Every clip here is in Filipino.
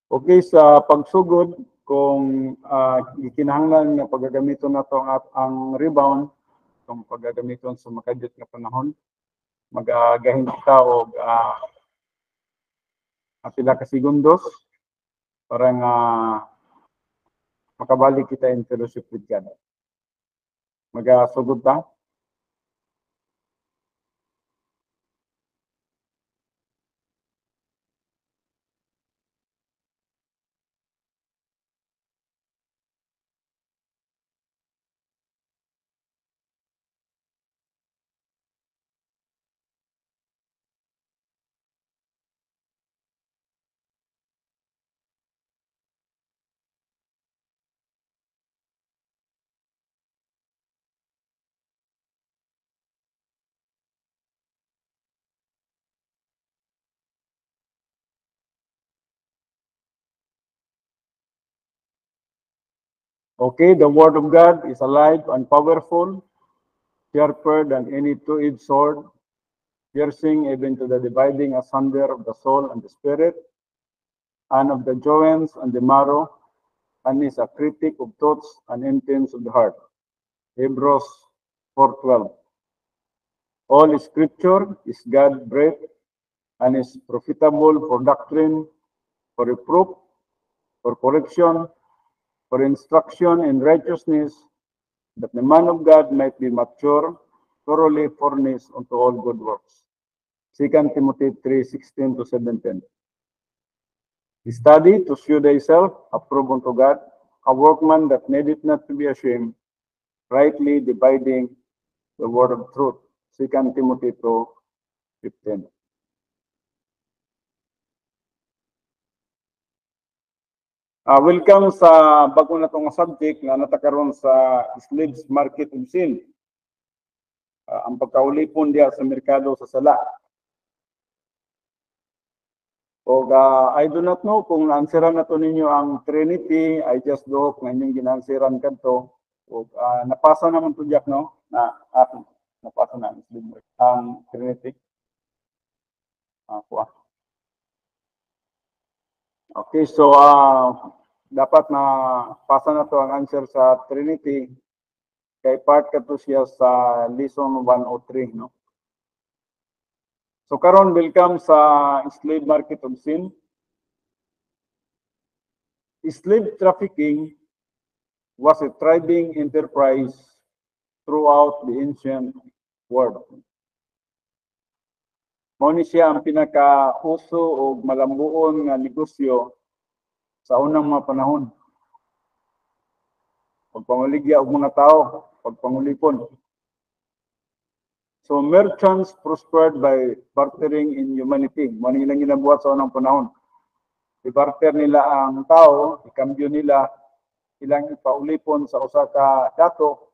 Okay, sa pagsugod, kung gikinahanglan nga paggagamiton nato ang rebound, kung paggagamiton sa makadiyot nga panahon, magagahin kita og pila ka segundos para nga makabalik kita in fellowship with God. Magasugod ta. Okay, the word of God is alive and powerful, sharper than any two-edged sword, piercing even to the dividing asunder of the soul and the spirit, and of the joints and the marrow, and is a critic of thoughts and intents of the heart. Hebrews 4:12. All scripture is God-breathed and is profitable for doctrine, for reproof, for correction, for instruction in righteousness, that the man of God might be mature, thoroughly furnished unto all good works. 2 Timothy 3:16-17. Study to show thyself approved unto God, a workman that needeth not to be ashamed, rightly dividing the word of truth. 2 Timothy 2:15. Welcome sa bago na itong subject na natakaroon sa slaves market of sin. Ang pagkaulipon diya sa merkado sa sala. O I do not know kung naansiran na to ninyo ang Trinity. I just hope na inyong ginansiran kanto. O napasa naman to Jack, no? Napasa na ang Trinity. Okay, so dapat na pasa na to ang answer sa Trinity. Kay part ka to siya sa lesson 103, no? So karon welcome sa slave market of sin. Slave trafficking was a thriving enterprise throughout the ancient world. Mao ni siya ang pinaka-uso o malambuon nga negosyo sa unang mga panahon. Pagpanguligya og mga tao, pagpangulipon. So merchants prospered by bartering in humanity. Mao ni ilang ginabuhat sa unang panahon. I-barter nila ang tao, ikambyo nila, ilang ipaulipon sa usa ka dato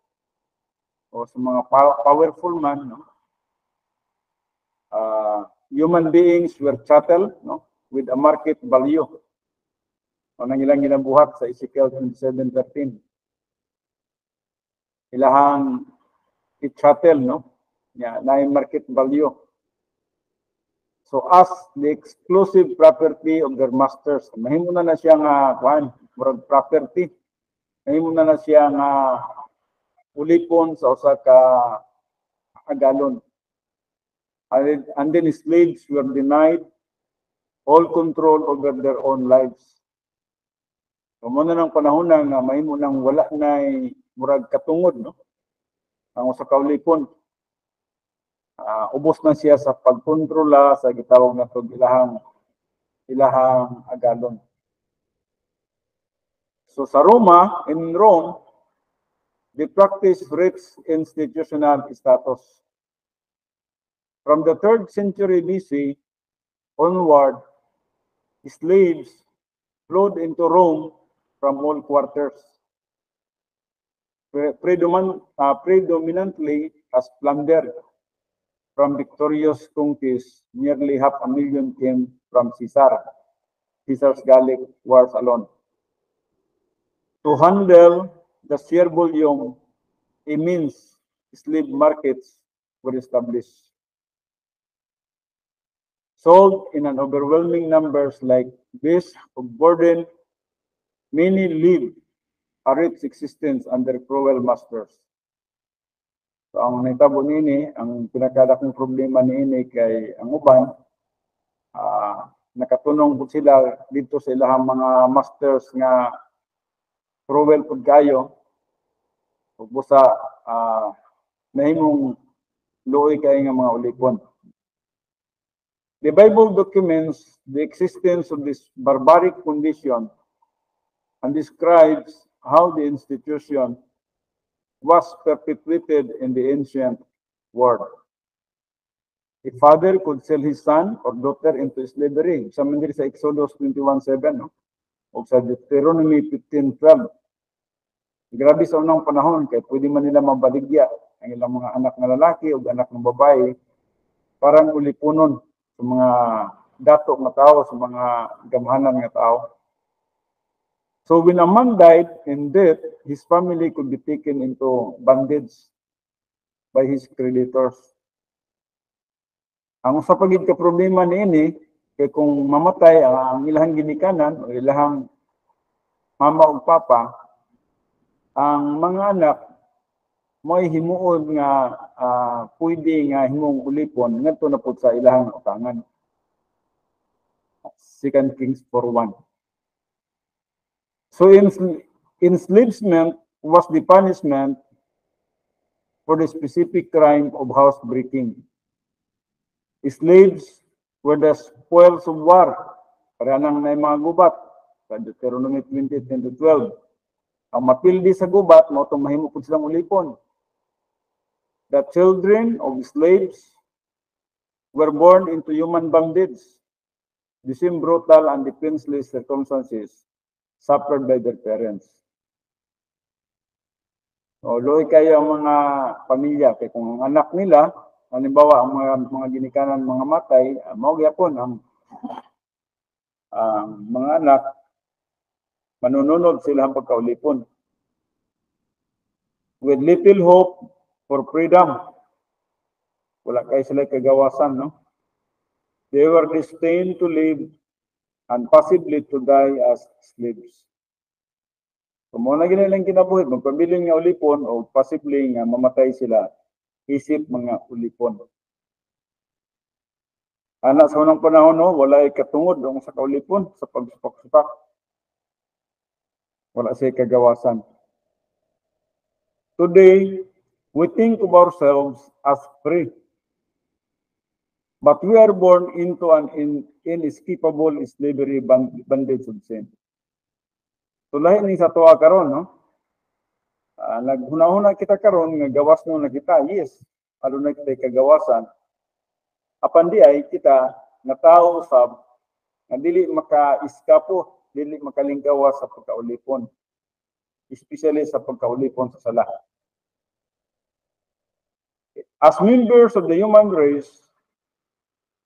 o sa mga powerful man, no? Human beings were chattel, no, with a market value. Ang ilang ginabuhat sa Ezekiel 27:13. Ilahang i-chattel, no, na market value. So as the exclusive property of their masters, mahimo na siya nga property. Mahimo na siya nga ulipon sa usa ka agalon. And then slaves were denied all control over their own lives. So muna ng panahon na nga mahimo nang wala na murag katungod, no? Ang usa ka ulipon. Ubos na siya sa pagkontrola sa gitawag na to ilahang agalon. So sa in Rome, they practiced rich institutional status. From the 3rd century BC onward, slaves flowed into Rome from all quarters, predominantly as plunder. From victorious conquests, nearly 500,000 came from Caesar's Gallic wars alone. To handle the sheer volume, immense slave markets were established. sold in an overwhelming numbers like beasts of burden, many live a rich existence under cruel masters. So ang nitabo nini, ang pinakadakong problema niini kay ang uban, nakatunong po sila dito sa ilahang mga masters nga cruel pud kayo. Ug busa nahimong luoy kay nga mga ulipon. The Bible documents the existence of this barbaric condition and describes how the institution was perpetuated in the ancient world. A father could sell his son or daughter into slavery. Sa man sa Exodus 21:7, no? O sa Deuteronomy 15:12. Grabe sa unang panahon kay pwede man nila mabaligya ang ilang mga anak na lalaki o anak ng babae parang ulipunon sa mga dato nga tao, sa mga gamhanan nga tao. So when a man died in death, his family could be taken into bondage by his creditors. Ang sa pagid ka problema niini kay kung mamatay ang ilahang ginikanan o ilahang mama o papa, ang mga anak mo'y himuon nga pwede nga himong ulipon ngadto na pud sa ilahang utangan. 2 Kings 4:1. So enslavement was the punishment for the specific crime of housebreaking. Slaves were the spoils of war. Para nang may mga gubat sa Deuteronomy 20:10-12. Ang mapildi sa gubat mao tong mahimo pud silang ulipon. The children of slaves were born into human bondage, the same brutal and defenseless circumstances suffered by their parents. So, loy kayo ang mga pamilya kay kung ang anak nila, halimbawa ang mga ginikanan mga matay, mao gyapon ang mga anak manununod sila ang pagkaulipon. With little hope for freedom. Wala kay sila kagawasan, no? They were destined to live and possibly to die as slaves. Kung mo na ginilang kinabuhi, magpabiling nga ulipon o possibly nga mamatay sila, isip mga ulipon. Anak sa unang panahon, no, wala ay katungod ang sa kaulipon, sa pagsupak-supak. Wala siya kagawasan. Today, we think of ourselves as free. But we are born into an inescapable slavery bondage of sin. So lahi ni sa tuwa karon, no? Naghuna-huna kita karon nga gawas mo na kita, yes. Ano na kita kagawasan. Apan di ay kita nga tao sab nga dili maka-iskapo, dili makalingkawas sa pagkaulipon. Especially sa pagkaulipon sa sala. As members of the human race,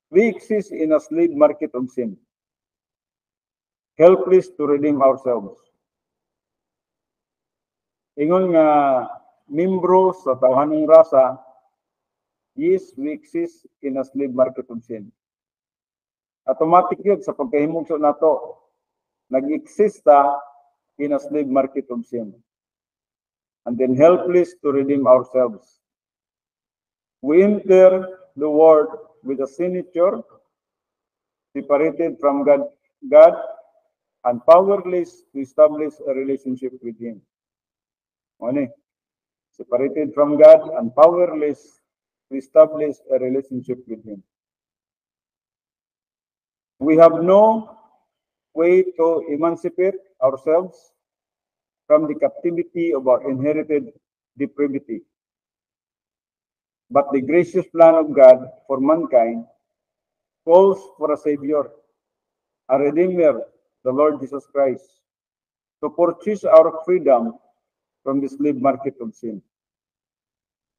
we exist in a slave market of sin, helpless to redeem ourselves. Ingon nga membro sa tawhanong rasa, yes, we exist in a slave market of sin. Automatic yun sa pagkahimugso nato, nag-exist in a slave market of sin. And then helpless to redeem ourselves. We enter the world with a sin nature, separated from God, and powerless to establish a relationship with Him. Ano? Separated from God and powerless to establish a relationship with Him. We have no way to emancipate ourselves from the captivity of our inherited depravity. But the gracious plan of God for mankind calls for a Savior, a Redeemer, the Lord Jesus Christ, to purchase our freedom from the slave market of sin.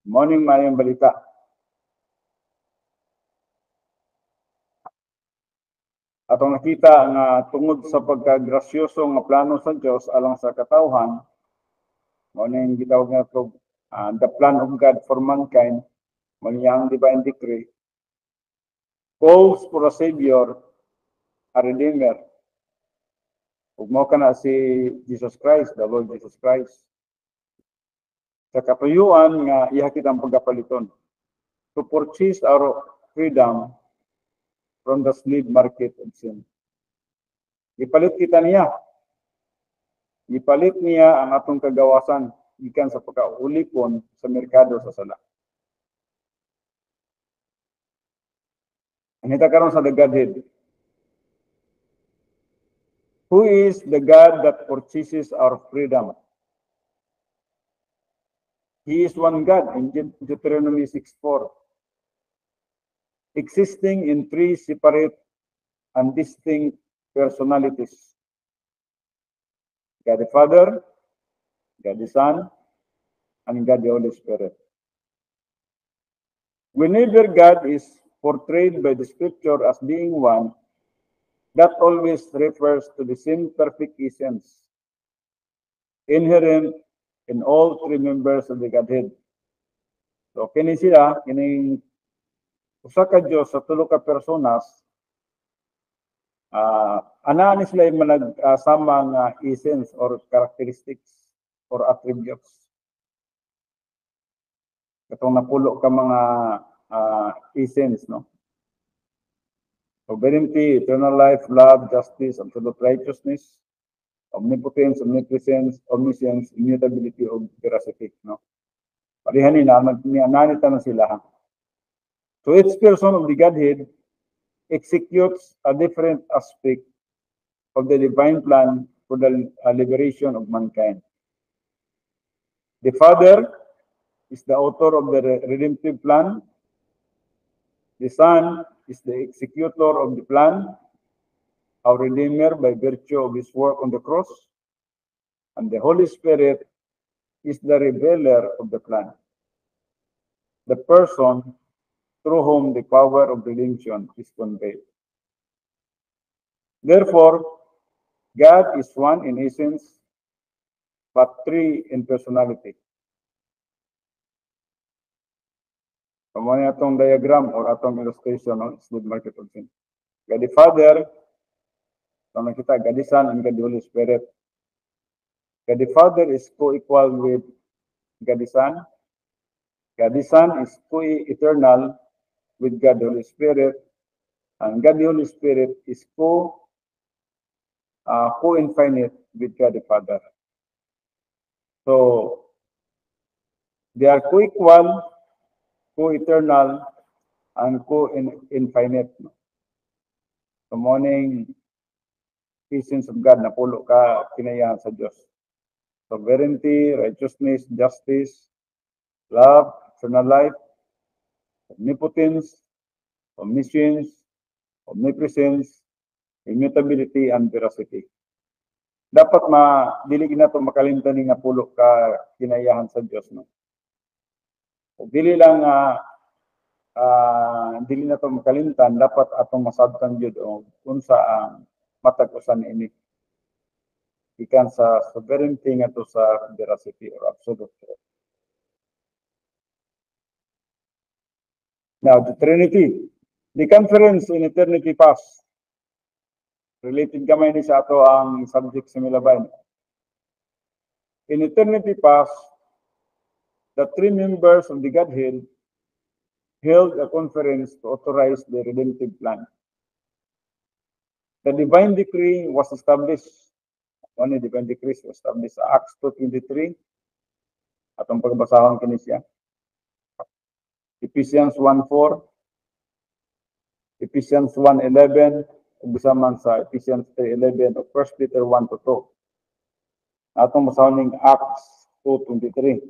Morning, mayang balita. Atong nakita nga tungod sa pagkagrasyoso nga plano sa Dios alang sa katawhan, mao na yung gitawag nga ito, the plan of God for mankind, mangyang divine decree. calls for a Savior, a Redeemer. Ug mao kana si Jesus Christ, the Lord Jesus Christ. Sa katuyuan nga iya kitang pagkapaliton to purchase our freedom from the slave market of sin. Ipalit kita niya. Ipalit niya ang atong kagawasan gikan sa pagkaulikon sa merkado sa sala. Ang kita karon sa the Godhead. Who is the God that purchases our freedom? He is one God in Deuteronomy 6:4, existing in three separate and distinct personalities. God the Father, God the Son, and God the Holy Spirit. Whenever God is portrayed by the scripture as being one, that always refers to the same perfect essence inherent in all three members of the Godhead. So kini sila, kining usa ka Dios sa tulo ka personas, ana ni sila yung managsamang essence or characteristics or attributes. Katong napulo ka mga essence, no? Sovereignty, eternal life, love, justice, absolute righteousness, omnipotence, omnipresence, omniscience, immutability, o veracity, no? Parihan ni nanita na sila. So each person of the Godhead executes a different aspect of the divine plan for the liberation of mankind. The Father is the author of the redemptive plan. The Son is the executor of the plan, our Redeemer by virtue of his work on the cross. And the Holy Spirit is the revealer of the plan, the person through whom the power of redemption is conveyed. Therefore, God is one in essence, but three in personality. Kamo ni atong diagram or atong illustration of slave market of sin. God the Father, kung nakita, God the Son, and God the Holy Spirit. God the Father is co-equal with God the Son. God the Son is co-eternal with God the Holy Spirit. And God the Holy Spirit is co-infinite with God the Father. So, they are co-equal, co-eternal, and co-infinite. So, morning, essence of God, napulo ka kinayahan sa Diyos. Sovereignty, righteousness, justice, love, eternal life, omnipotence, omniscience, omnipresence, immutability, and veracity. Dapat dili na ito makalimtan nga pulo ka kinayahan sa Diyos. No? Dili lang dili na ito makalimtan, dapat atong masabtan Diyos o kung saan matag-usan ini. Ikan sa sovereignty nga to sa veracity or absolute truth. Now, the Trinity. The conference in eternity past. Related gamay ni sa ato ang subject sa milabay. In eternity past, the three members of the Godhead held a conference to authorize the redemptive plan. The divine decree was established. Only divine decree was established sa Acts 2:23. Atong pagbasahon kini siya. Ephesians 1:4, Ephesians 1:11, ug bisaman sa Ephesians 3:11 o 1 Peter 1:2. Atong basahon ning Acts 2:23.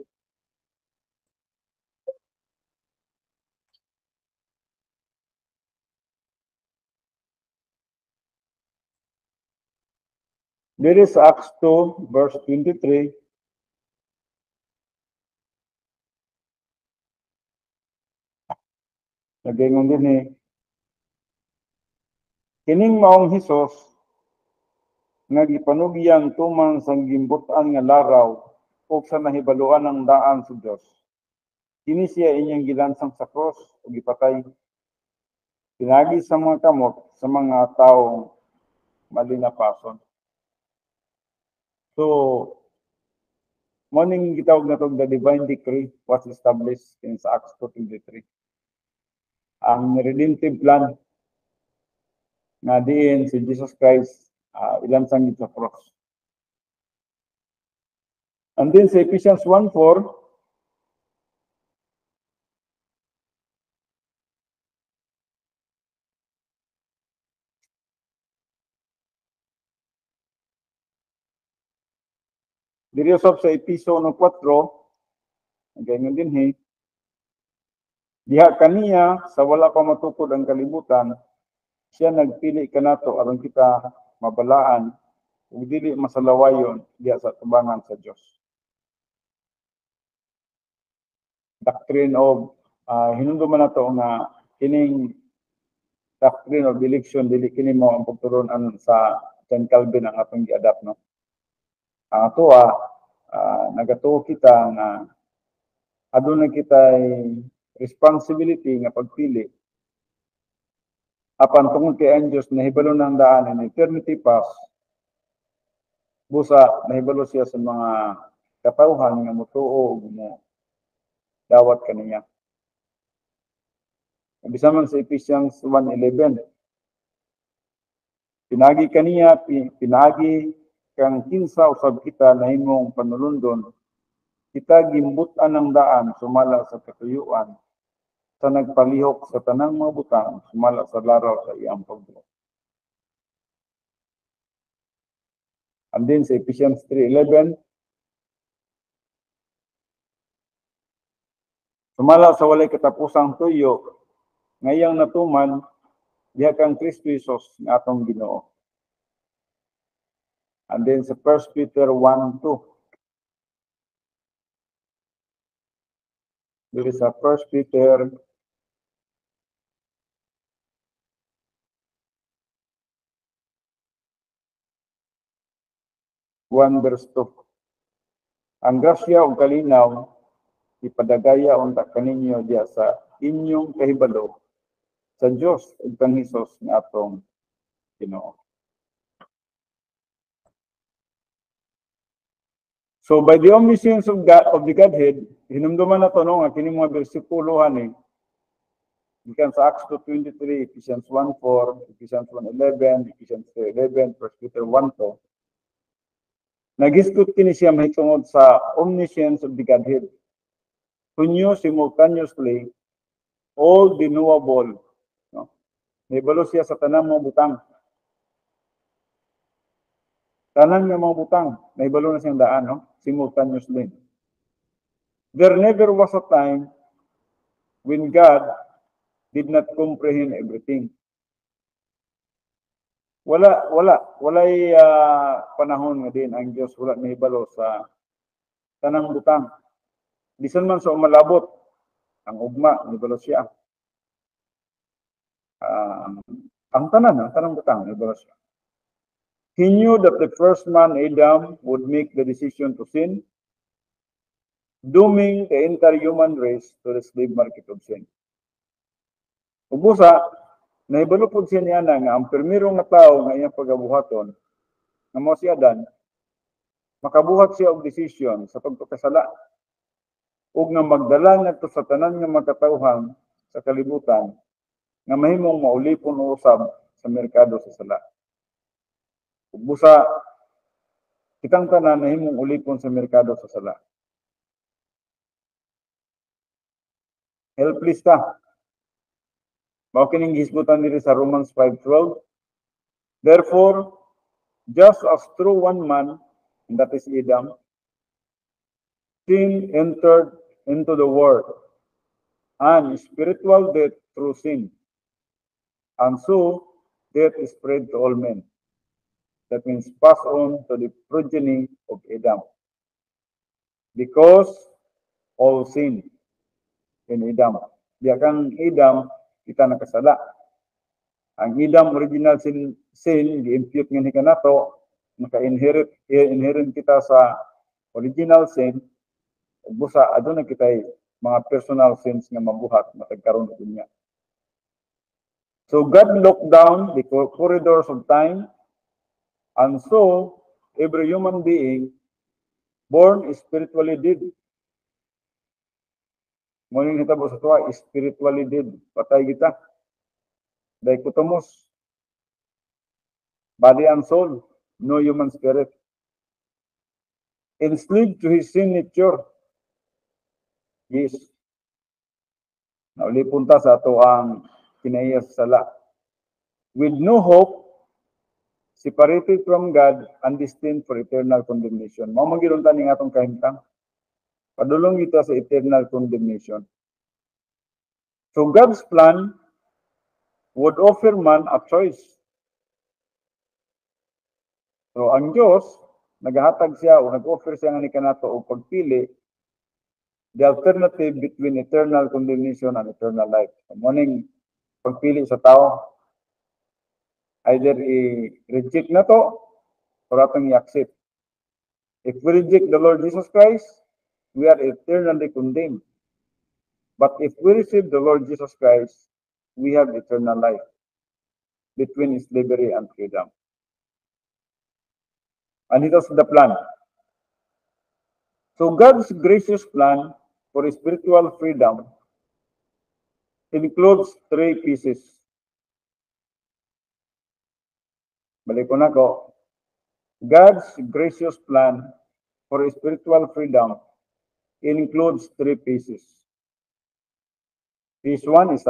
There is Acts 2, verse 23. Nagingon din kining maong Hesus nga gipanugian tuman sang gimbutan nga laraw ug sa nahibaluan ng daan sa Dios. Kini siya inyong gilansang sa cross ug gipatay. Pinagi sa mga kamot sa mga taong malinapason. So, morning gitawag na to the divine decree was established in Acts 2:23. Ang redemptive plan na diin si Jesus Christ ilansang sa cross. And then sa Ephesians 1:4, diriusop sa Episo 4, ganyan din diha kaniya sa wala pa matukod ang kalibutan, siya nagpili kanato aron kita mabalaan ug dili masalawayon diha sa tubangan sa Dios. Doctrine of hinumduman nato nga kining doctrine of election dili kini mo ang pagturon-an sa John Calvin ang atong gi-adapt, no. Ang atoa nagatuo kita nga aduna kitay responsibility nga pagpili apan tungod kay ang Dios nahibalo ng daan in eternity past, busa nahibalo siya sa mga katawhan nga motuo ug mo dawat kaniya. Bisa man sa Ephesians 1:11, pinagi kaniya, pinagi kang kinsa usab kita nahimong panulundon, kita gimbutan ng daan sumala sa katuyuan, sa nagpalihok sa tanang mga butang sumala sa laraw sa iyang pagbuo. And then sa Ephesians 3:11, sumala sa walay katapusang tuyo, ngayang natuman, diha kang Kristo Jesus nga atong Ginoo. And then sa 1 Peter 1:2, there is a 1 Peter 1:2. Ang grasya ug kalinaw ipadagaya unta kaninyo diha sa inyong kahibalo sa Dios ug kang Hesus nga atong Ginoo. So by the omniscience of the Godhead, hinumduman na to no nga kini mga bersikulo ani gikan sa Acts 2:23, Ephesians 1:4, Ephesians 1:11, Ephesians 3:11, 1 Peter 1:2. Nagisgot kini siya mahitungod sa omniscience of the Godhead. Who knew simultaneously all the knowable, no? Nahibalo siya sa tanang mga butang. Tanang nga mga butang, nahibalo na siyang daan, no? Simultaneously. There never was a time when God did not comprehend everything. Walay panahon nga din ang Dios wala nahibalo sa tanang butang. Bisan man sa umalabot ang ugma, nahibalo siya. Ang tanang butang, nahibalo siya. He knew that the first man, Adam, would make the decision to sin, dooming the entire human race to the slave market of sin. Ubusa, nahibalo po siya niya na nga ang primero nga tao nga iyang pagabuhaton, nga mo si Adan, makabuhat siya og decision sa pagpakasala, ug nga magdala ngadto sa tanan nga magkatawhan sa kalibutan, nga mahimong maulipon usab sa merkado sa sala. Busa, kitang tanan nahimong ulipon sa merkado sa sala. Helpless ta. Mao kining gisgutan diri sa Romans 5:12. Therefore, just as through one man, and that is Adam, sin entered into the world, and spiritual death through sin. And so, death is spread to all men. That means pass on to the progeny of Adam. Because all sin in Adam. Diya kang Adam, kita nakasala. Ang Adam original sin gi-impute nga ni kanato, naka-inherit kita sa original sin, busa aduna kitay mga personal sins nga mabuhat matagkaron sa dunya. So God looked down the corridors of time and saw every human being born spiritually dead. Ngunit hitabo sa tuwa, spiritually dead. Patay kita. Dichotomous. Body and soul. No human spirit. Enslaved to his sin nature. Yes. Naulipon ta sa ato ang kinaiya sa sala. With no hope, separated from God and destined for eternal condemnation. Mao magilon ta ning atong kahimtang. Padulong ito sa eternal condemnation. So God's plan would offer man a choice. So ang Diyos, naghatag siya o nag-offer siya nga ni kanato o pagpili the alternative between eternal condemnation and eternal life. Morning pagpili sa tao, either i-reject na to or atong i-accept. If we reject the Lord Jesus Christ, we are eternally condemned. But if we receive the Lord Jesus Christ, we have eternal life between slavery and freedom. And it was the plan. So God's gracious plan for spiritual freedom includes three pieces. Balik ko na ko. God's gracious plan for spiritual freedom includes three pieces. Piece one is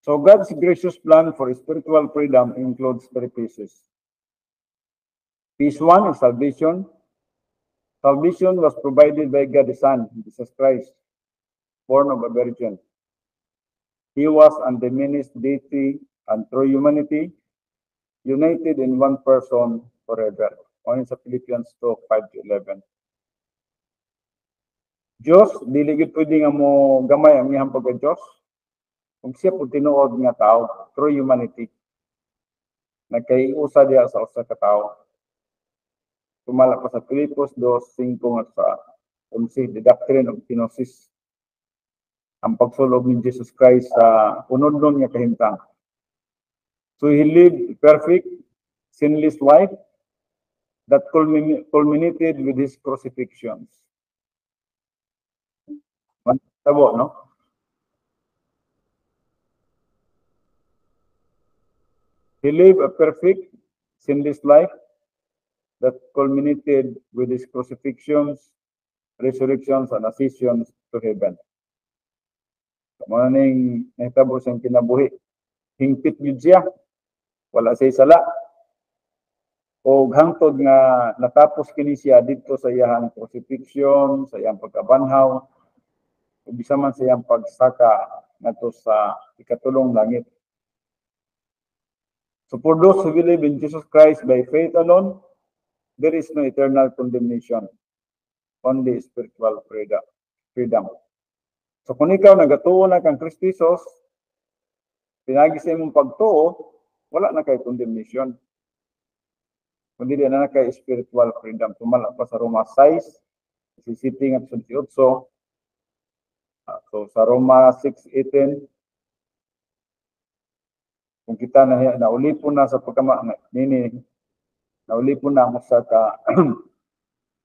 so God's gracious plan for spiritual freedom includes three pieces. Piece one is salvation. Salvation was provided by God the Son, Jesus Christ, born of a virgin. He was undiminished deity and true humanity, united in one person forever. On sa Philippians 2:5-11. Diyos, dili gid pwede nga mo gamay ang iyang pagka-Diyos. Kung siya po tinuod nga tao, true humanity. Nagkaiusa diya sa usa ka tao. Tumala pa sa Filipos 2:5 at sa 11, the doctrine of kenosis. Ang pagsulog ni Jesus Christ sa unod-non nga kahimtang. So he lived perfect, sinless life that culminated with his crucifixions. Tabo, no? He lived a perfect, sinless life that culminated with his crucifixions, resurrections, and ascensions to heaven. Maning nahitabo siyang kinabuhi. Hingpit yun siya. Wala siya sala. O hangtod nga natapos kini siya dito sa iyang crucifixion, sa iyang pagkabanhaw, o bisa man sa iyang pagsaka nato sa ikatulong langit. So for those who believe in Jesus Christ by faith alone, there is no eternal condemnation, only spiritual freedom. So kung ikaw nagatuo na kang Kristo Jesus, pinagi sa imong pagtuo, wala na kay condemnation. Kundi di na kay spiritual freedom. Tumala pa sa Roma 6, sisiting at 28. So sa Roma 6:18, kung kita naulipon na sa naulipon na mo sa ka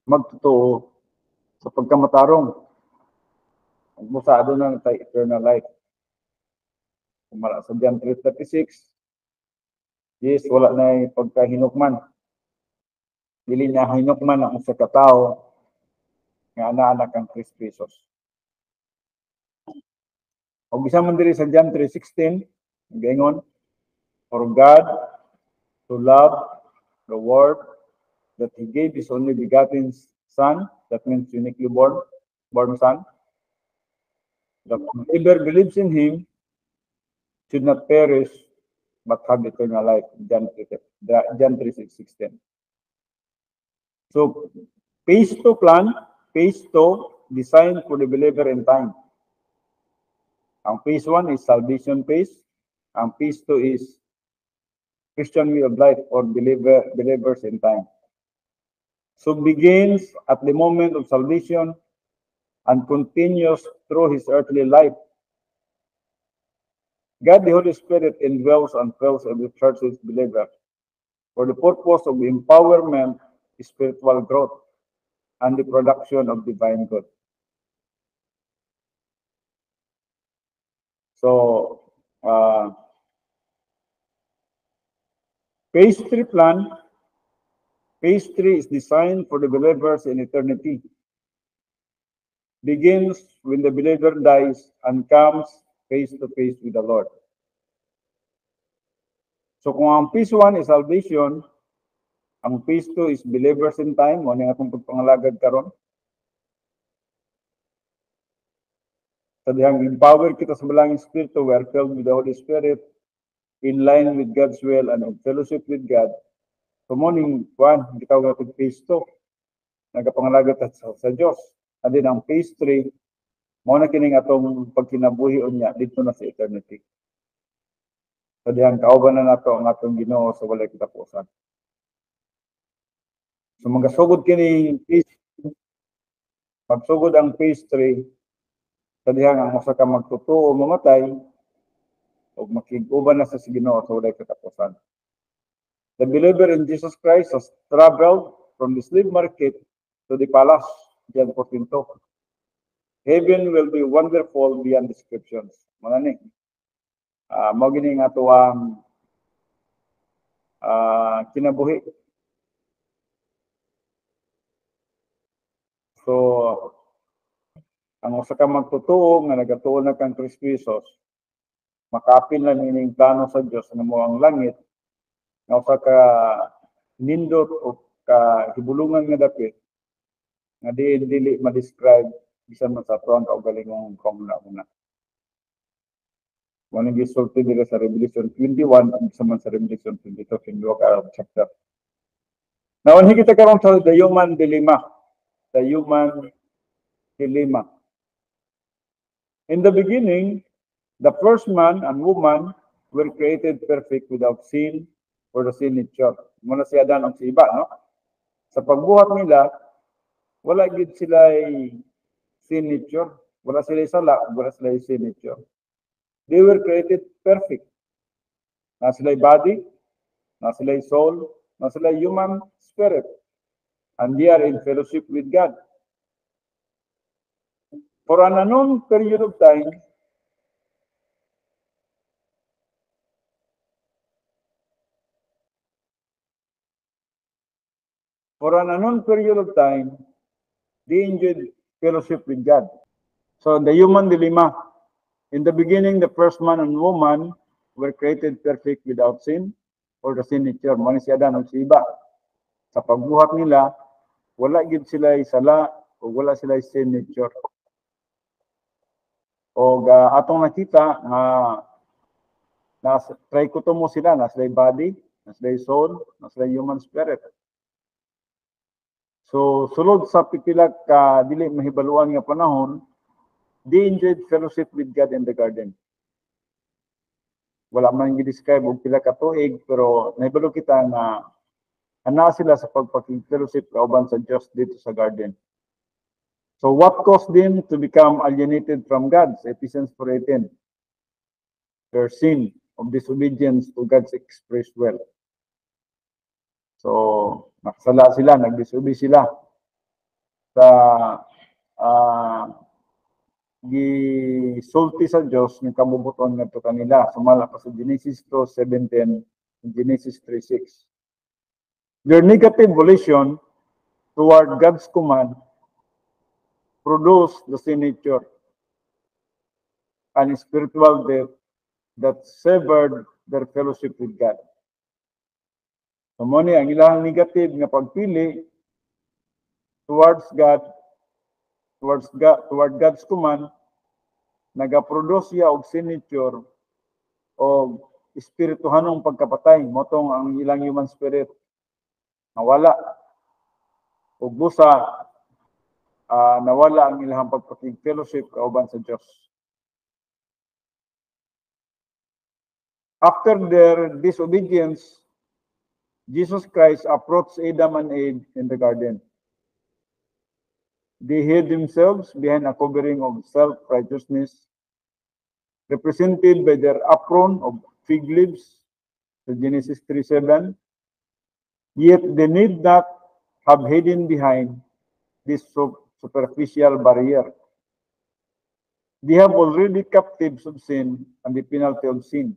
magtotoo sa pagkamatarong. Ang musado na tayo eternal life. Kumala sa John 3:36, yes, wala na yung pagkahinukman. Dili na hinukman ang sa katao nga anak ang Kristo Jesus. O bisa man diri sa John 3:16, gaingon, for God to love the world that He gave His only begotten Son, that means uniquely born Son, that whoever believes in Him should not perish, but have eternal life. John 3:16. So, phase 2 plan, phase 2, designed for the believer in time. Ang phase 1 is salvation phase. Ang phase 2 is Christian way of life or believers in time. So begins at the moment of salvation and continues through his earthly life. God the Holy Spirit indwells and dwells in the church's believer for the purpose of empowerment, spiritual growth, and the production of divine good. So, phase 3 plan, phase 3 is designed for the believers in eternity. Begins when the believer dies and comes face to face with the Lord. So kung ang phase 1 is salvation, ang phase 2 is believers in time, ano yung atong pagpangalagad karon. Sa dihang empower kita sa balangin Espiritu, we are filled with the Holy Spirit, in line with God's will and in fellowship with God. So morning 1, gitawag natin phase 2, nagapangalagat sa Diyos. And then ang phase 3, mao na kining atong pagkinabuhi unya dito na sa eternity. So dihang kauban na nato ang atong Ginoo sa walay katapusan. So magasugod kini phase, magsugod ang phase 3, sa dihang ang usa ka magtutuo mamatay o makig-uban na sa Ginoo sa walay katapusan. The believer in Jesus Christ has traveled from the slave market to the palace. John 14:2. Heaven will be wonderful beyond descriptions. Mga ni, mao gini nga ato ang kinabuhi. So, ang usa ka magtutuo nga nagatuo na kang Kristo Jesus, makapil na nining plano sa Dios nga mo ang langit, nga usa ka nindot o ka hibulungan nga dapit nga dili ma-describe bisan man sa atong kaugalingong una. Mo ning gisulti dira sa Revelation 21 ug bisan man sa Revelation 22 kinuha ka chapter. Now, kita karon sa the human dilemma. The human dilemma. In the beginning, the first man and woman were created perfect without sin or the sin nature. Muna si Adan ang si Iba, no? Sa pagbuhat nila, wala gid sila sin nature. Wala sila sala, wala sila sin nature. They were created perfect. Na sila body, na sila soul, na sila human spirit. And they are in fellowship with God. For an unknown period of time, they enjoyed fellowship with God. So the human dilemma. In the beginning, the first man and woman were created perfect without sin or the sin nature. Muna si Adan o si Iba. Sa pagbuhat nila, wala gid sila sala o wala sila sin nature. O atong nakita nga trikotomo sila, na sila body, na sila soul, na sila human spirit. So sulod sa pipila ka dili mahibaluan nga panahon, they enjoyed fellowship with God in the garden. Wala man gi-describe og pila ka tuig, pero nahibalo kita nga ana sila sa pagpakig-fellowship kauban sa Dios dito sa garden. So what caused them to become alienated from God? Ephesians 4:18. Their sin of disobedience to God's expressed will. So nakasala sila, nag-disobey sila sa gisulti sa Dios ng kabubuton ngadto kanila. Sumala pa sa Genesis 2:17 and Genesis 3:6. Their negative volition toward God's command produced the sin nature and spiritual death that severed their fellowship with God. So mo ni ang ilang negative nga pagpili toward God's command, nagaproduce siya og sin nature o espirituhanong pagkapatay, motong ang ilang human spirit nawala. O busa, nawala ang ilang pagpakig-fellowship kauban sa Diyos. After their disobedience, Jesus Christ approached Adam and Eve in the garden. They hid themselves behind a covering of self-righteousness, represented by their apron of fig leaves, to Genesis 3:7. Yet they need not have hidden behind this superficial barrier. They have already captives of sin and the penalty of sin.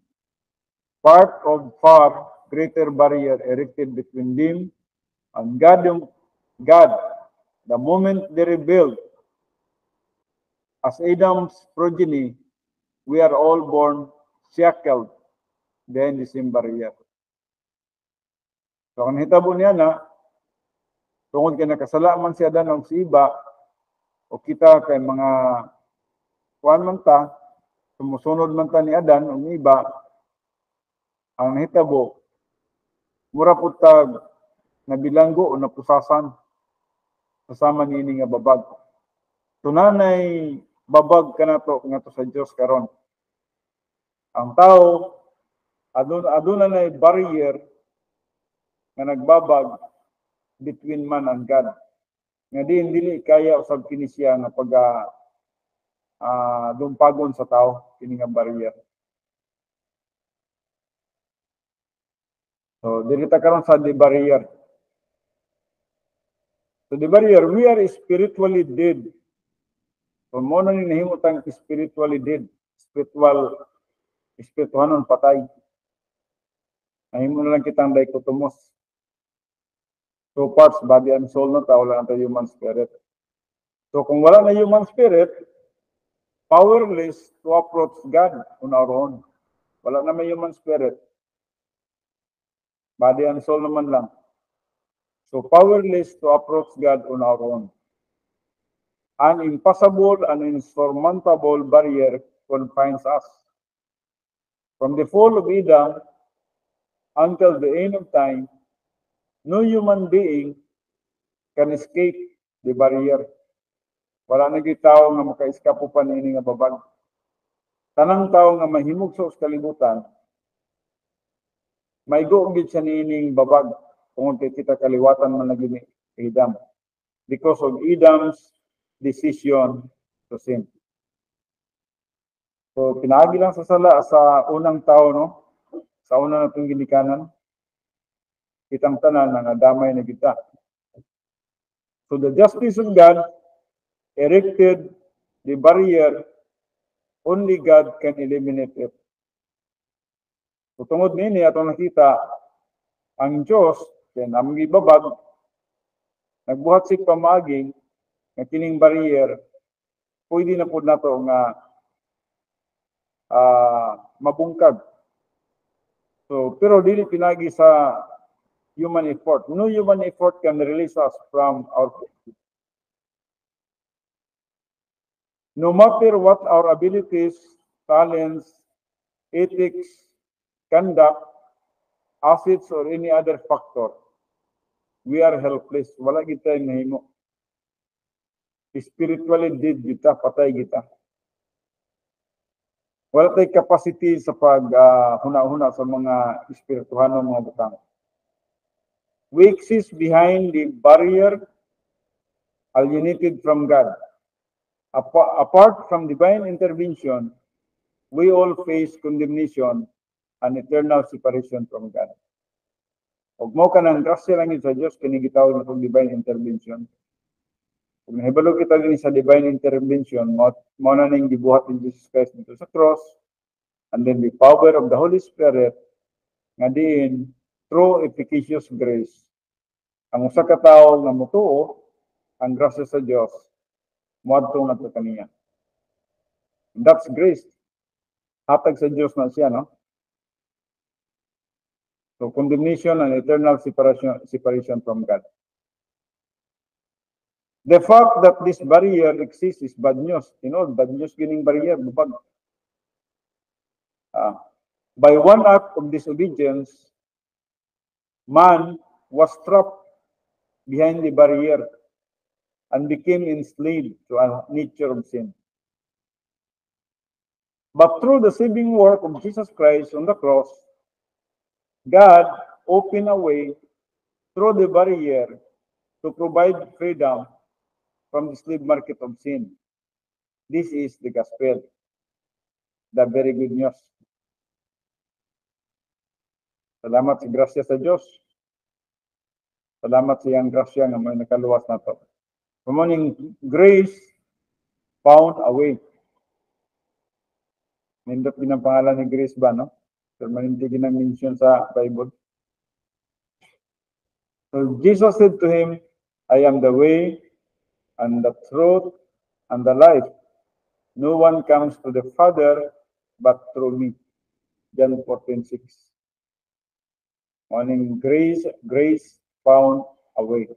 Part of far greater barrier erected between them and God. The moment they rebelled, as Adam's progeny, we are all born shackled behind the same barrier. So, ang hitabo niya na, tungod kay nakasala man si Adan o si Iba, o kita kay mga kuan man ta, sumusunod man ta ni Adan o ni Iba, ang nahitabo, mura po tag nabilanggo o napusasan kasama niini nga babag. Tunanay babag kanato ngadto sa Dios karon. Ang tao aduna nay barrier nga nagbabag between man and God. Nga dili kaya usab kini siya nga pag dumpagon sa tao kini nga barrier. So dili ta karon sa the barrier. So the barrier, we are spiritually dead. So mo na ni nahimutang spiritually dead, spirituhanon patay. Nahimo na lang kitang dichotomous. Two parts, body and soul na tao lang ang human spirit. So kung wala na human spirit, powerless to approach God on our own. Wala na may human spirit. Body and soul naman lang. So powerless to approach God on our own. An impossible and insurmountable barrier confines us. From the fall of Adam until the end of time, no human being can escape the barrier. Wala na gyud tawo nga maka-eskapo pa niini nga babag. Tanang tawo nga mahimog sa kalibutan, maigo gyud sa niining babag kung kita kaliwatan man lagi ni Adam. Because of Adam's decision to sin. So, pinaagi lang sa sala sa unang tao, no? Sa unang natong ginikanan, kitang tanan nga damay na kita. So, the justice of God erected the barrier, only God can eliminate it. So, tungod nini atong nakita, ang Diyos, kaya namang ibabag, nagbuhat si pamaging, nga kining barrier, pwede na po nato nga mabungkag. So, pero dili pinagi sa human effort. No human effort can release us from our sin. No matter what our abilities, talents, ethics, conduct, assets, or any other factor, we are helpless. Wala kita yung nahimo. Spiritually dead kita, patay kita. Wala tayong capacity sa paghuna-huna sa mga espirituhanong mga butang. We exist behind the barrier, alienated from God. Apart from divine intervention, we all face condemnation and eternal separation from God. Ug mo ka ng grasya lang sa Diyos kini gitawag na divine intervention. Kung nahibalo kita din sa divine intervention, mo na ning gibuhat ni Jesus Christ dito sa cross, and then the power of the Holy Spirit, nga diin, through efficacious grace, ang usa ka tawo nga motuo, ang grasya sa Dios, moadtong nato kaniya. That's grace. Hatag sa Dios na siya, no? So, condemnation and eternal separation from God. The fact that this barrier exists is bad news. You know, bad news gining barrier. By one act of disobedience, man was trapped behind the barrier and became enslaved to a nature of sin. But through the saving work of Jesus Christ on the cross, God opened a way through the barrier to provide freedom from the slave market of sin. This is the gospel, the very good news. Salamat sa grasya sa Diyos. Salamat sa iyang grasya nga may nakaluwas na to. Morning grace found a way. Nindot din ang pangalan ni Grace ba, no? Pero hindi ginang-mention sa Bible. So Jesus said to him, I am the way and the truth and the life. No one comes to the Father but through me. John 14:6. Morning grace found a way.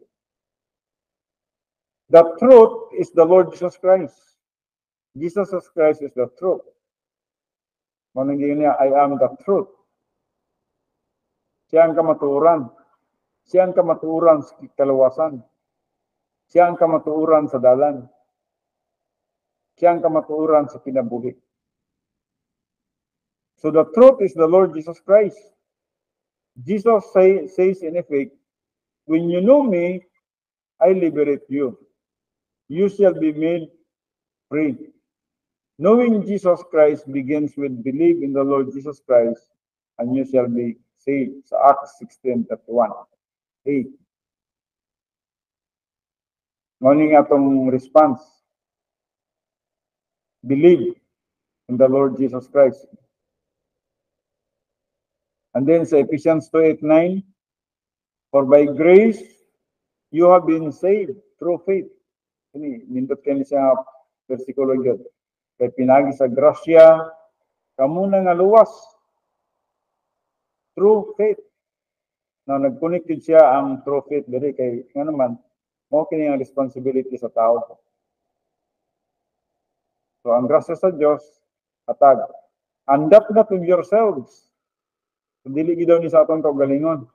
The truth is the Lord Jesus Christ. Jesus Christ is the truth. Morning niya, I am the truth. Siya ang kamatuoran. Siya ang kamatuoran sa kalawasan. Siya ang kamatuoran sa dalan. Siya ang kamatuoran sa kinabuhi. So the truth is the Lord Jesus Christ. Jesus says in effect, when you know me, I liberate you. You shall be made free. Knowing Jesus Christ begins with belief in the Lord Jesus Christ, and you shall be saved. Sa Acts 16:31. 8. Morning atong response. Believe in the Lord Jesus Christ. And then sa Ephesians 2:8-9, for by grace you have been saved through faith. Ini nindot kani sa bersikulo gyud. Kay pinagi sa grasya kamo na nga luwas through faith. Na nag-connected siya ang through faith diri kay nga naman mo kini ang responsibility sa tao. So ang grasya sa Dios hatag andap na to yourselves. So, dili gidaw ni sa aton kaugalingon.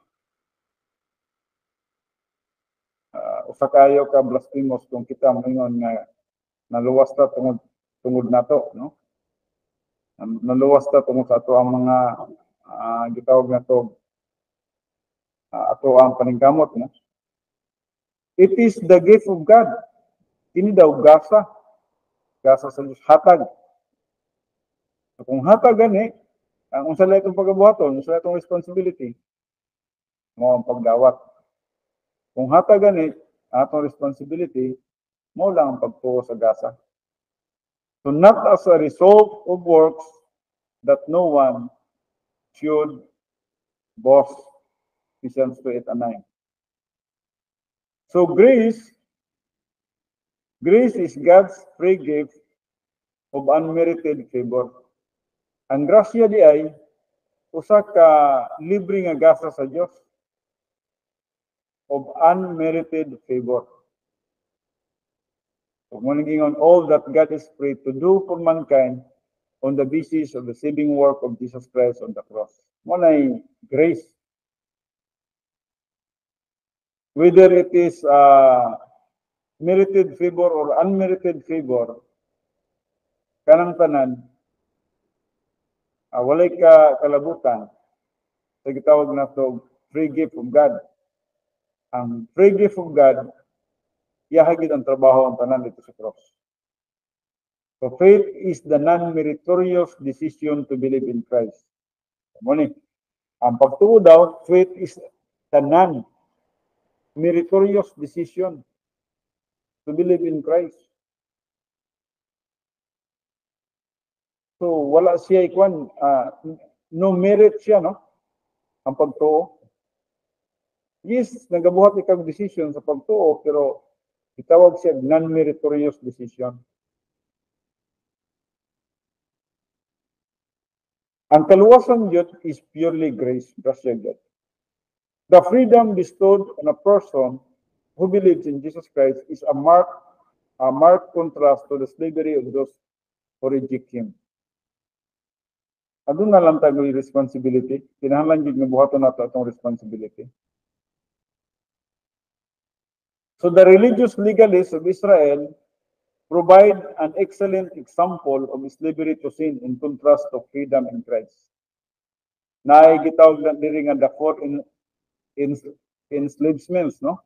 Usa kayo ka blasphemous kung kita moingon nga naluwas ta tungod nato, no? Naluwas ta tungod sa ato ang mga gitawag nato ato ang paningkamot, no? It is the gift of God. Kini daw gasa sa Diyos hatag. So, kung hatag gani, ang unsa lay itong pagabuhaton, unsa lay itong responsibility, mo ang pagdawat. Kung hatag gani, atong responsibility, mo lang ang pagtuo sa gasa. So not as a result of works that no one should boast. Ephesians 2:8-9. So grace is God's free gift of unmerited favor. Ang grasya di ay usa ka libre nga gasa sa Dios of unmerited favor. So, on all that God is free to do for mankind on the basis of the saving work of Jesus Christ on the cross. Munay grace. Whether it is merited favor or unmerited favor, kanang tanan, walay ka kalabutan, sa gitawag na to free gift of God. Ang free gift of God, yahagid ang trabaho ang tanan dito sa cross. So faith is the non-meritorious decision to believe in Christ. Muni, ang pagtuo daw, faith is the non-meritorious decision to believe in Christ. So wala siya ikwan, no merit siya, no? Ang pagtuo. Yes, nagabuhat ikang decision sa pagtuo, pero itawag siya non-meritorious decision. Ang kaluwasan Diyos is purely grace, grasya Diyos. The freedom bestowed on a person who believes in Jesus Christ is a marked contrast to the slavery of those who reject Him. Adun na lang tayo responsibility. Kinahanglan yung nabuhaton nato itong responsibility. So the religious legalists of Israel provide an excellent example of slavery to sin in contrast to freedom in Christ. Gitawag na diri nga the four enslavements, no?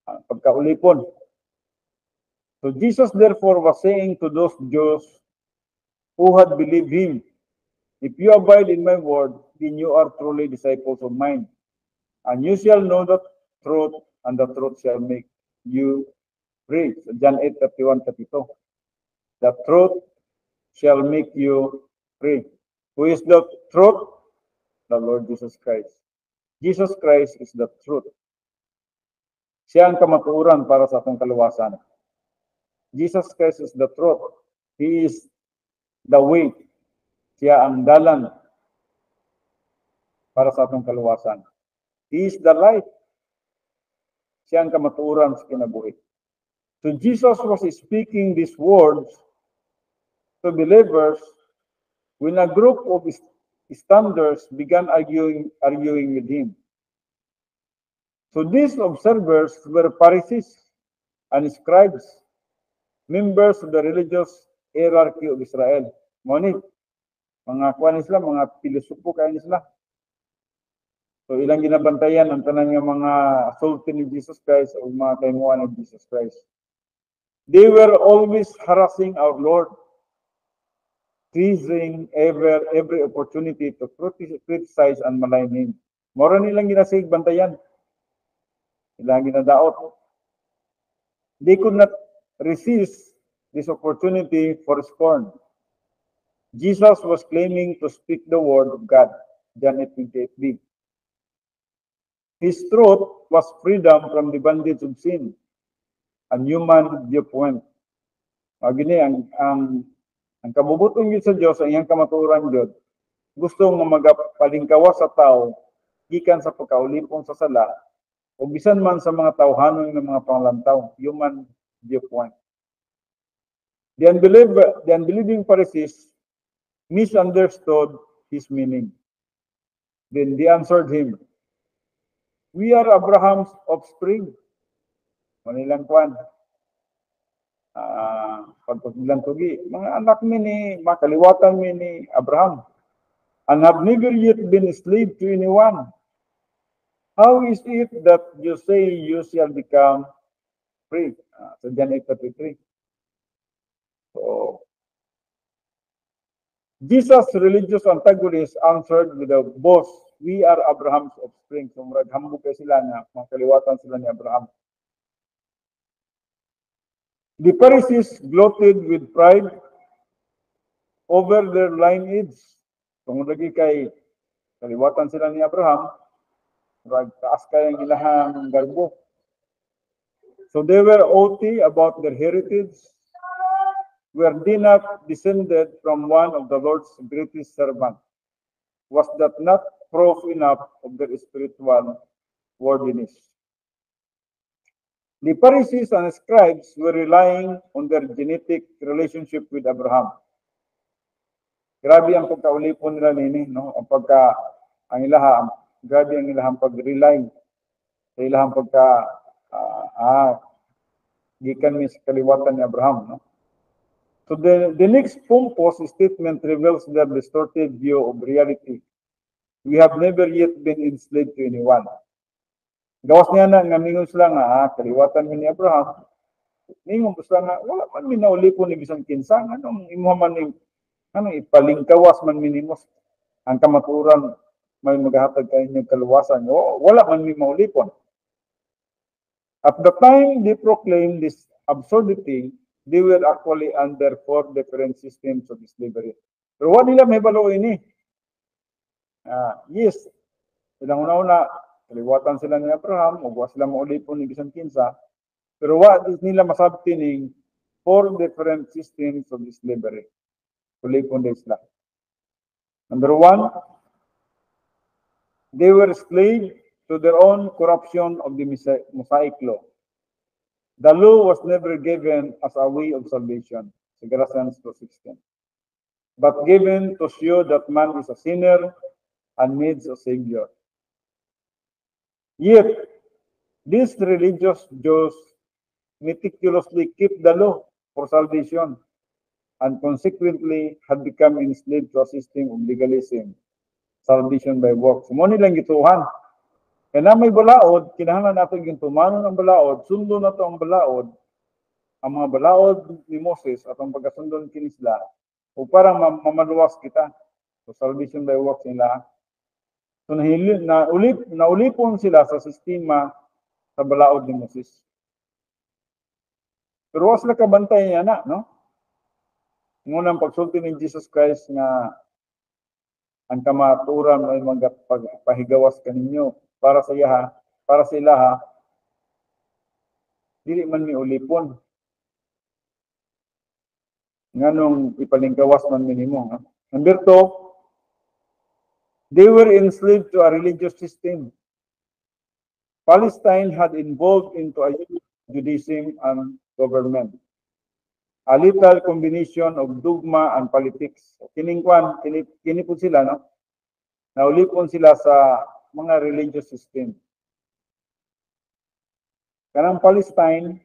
Pagkaulipon. So Jesus therefore was saying to those Jews who had believed him, if you abide in my word, then you are truly disciples of mine. And you shall know the truth, and the truth shall make you free. So John 8:31-32. The truth shall make you free. Who is the truth? The Lord Jesus Christ. Jesus Christ is the truth. Siya ang kamatuoran para sa atong kaluwasan. Jesus Christ is the truth. He is the way. Siya ang dalan para sa atong kaluwasan. He is the light. Siya ang kamatuoran sa kinabuhi. So Jesus was speaking these words to believers when a group of standers began arguing with him. So these observers were Pharisees and scribes, members of the religious hierarchy of Israel. Ngunit, mga kuwan sila, mga pilosopo kayo sila. So ilang ginabantayan ang tanan ng mga sultan ni Jesus Christ o mga kaimuan ni Jesus Christ. They were always harassing our Lord, seizing every opportunity to criticize and malign him. Mora nilang ginasig bantayan. Ilang ginadaot. They could not resist this opportunity for scorn. Jesus was claiming to speak the word of God, John 8:28b. His truth was freedom from the bondage of sin and human viewpoint. Gini ang kabubutong yun sa Diyos, ang iyang kamatuoran yun, gusto nga magapalingkawas sa tao, gikan sa pagkaulipong sa sala, o bisan man sa mga tawhanon ng mga panglantaw, human viewpoint. The unbelieving Pharisees misunderstood his meaning. Then they answered him, "We are Abraham's offspring." Manilang kwan. Pagpagbilang tugi, mga anak mi ni, makaliwatan mi ni Abraham, and have never yet been a slave to anyone. How is it that you say you shall become free? So John 8:33. So, Jesus' religious antagonists answered with a boast, "We are Abraham's offspring." So hambog kay sila na makaliwatan sila ni Abraham. The Pharisees gloated with pride over their lineage. Kung lagi kay kaliwatan sila ni Abraham, taas kay ang ilahang garbo. So they were haughty about their heritage. Were they not descended from one of the Lord's greatest servants? Was that not proof enough of their spiritual worthiness? The Pharisees and scribes were relying on their genetic relationship with Abraham. Grabe ang pagkaulipon nila nini, no? Ang ilahang, grabe ang ilahang pag-rely. Sa ilahang gikan mi sa kaliwatan ni Abraham, no? So the next pompous statement reveals their distorted view of reality. We have never yet been enslaved to anyone. Gawas niya na nga mingon sila nga kaliwatan mi ni Abraham. Mingon sila nga wala man mi naulipon ni bisan kinsa, anong imuha man ni ipalingkawas man minimos ang kamatuoran may maghatag kay inyong kaluwasan. Wala man mi maulipon. At the time they proclaimed this absurdity, they were actually under 4 different systems of slavery. Pero wala nila may balo ini. Yes, ilang una-una, kaliwatan sila ni Abraham, o wala sila maulipon ni bisan kinsa, pero wala nila masabti ning 4 different systems of slavery. Ulipon din sila. Number 1, they were slaves to their own corruption of the Mosaic law. The law was never given as a way of salvation. Galatians 2:16. but given to show that man is a sinner and needs a Savior. Yet, these religious Jews meticulously keep the law for salvation and consequently had become enslaved to a system of legalism, salvation by works. Mo nilang gituhan. Kaya na may balaod, kinahanglan natin yung tumano ng balaod, sundo na to ang balaod, ang mga balaod ni Moses at ang pagkasundon kinisla, o parang mamaluwas kita. So salvation by works nila. So naulipon sila sa sistema sa balaod ni Moses. Pero was na kabantay niya na, no? Ngunang pagsulti ni Jesus Christ nga ang kamaturan ay magpahigawas kaninyo para sa iya, para sa ilaha, dili man mi ulipon. Nganong ipalingkawas man minimo. Number 2, they were enslaved to a religious system. Palestine had evolved into a Judaism and government. A little combination of dogma and politics. Kiningkwan, kinipon sila, no? Naulipon sila sa mga religious system. Kanang Palestine,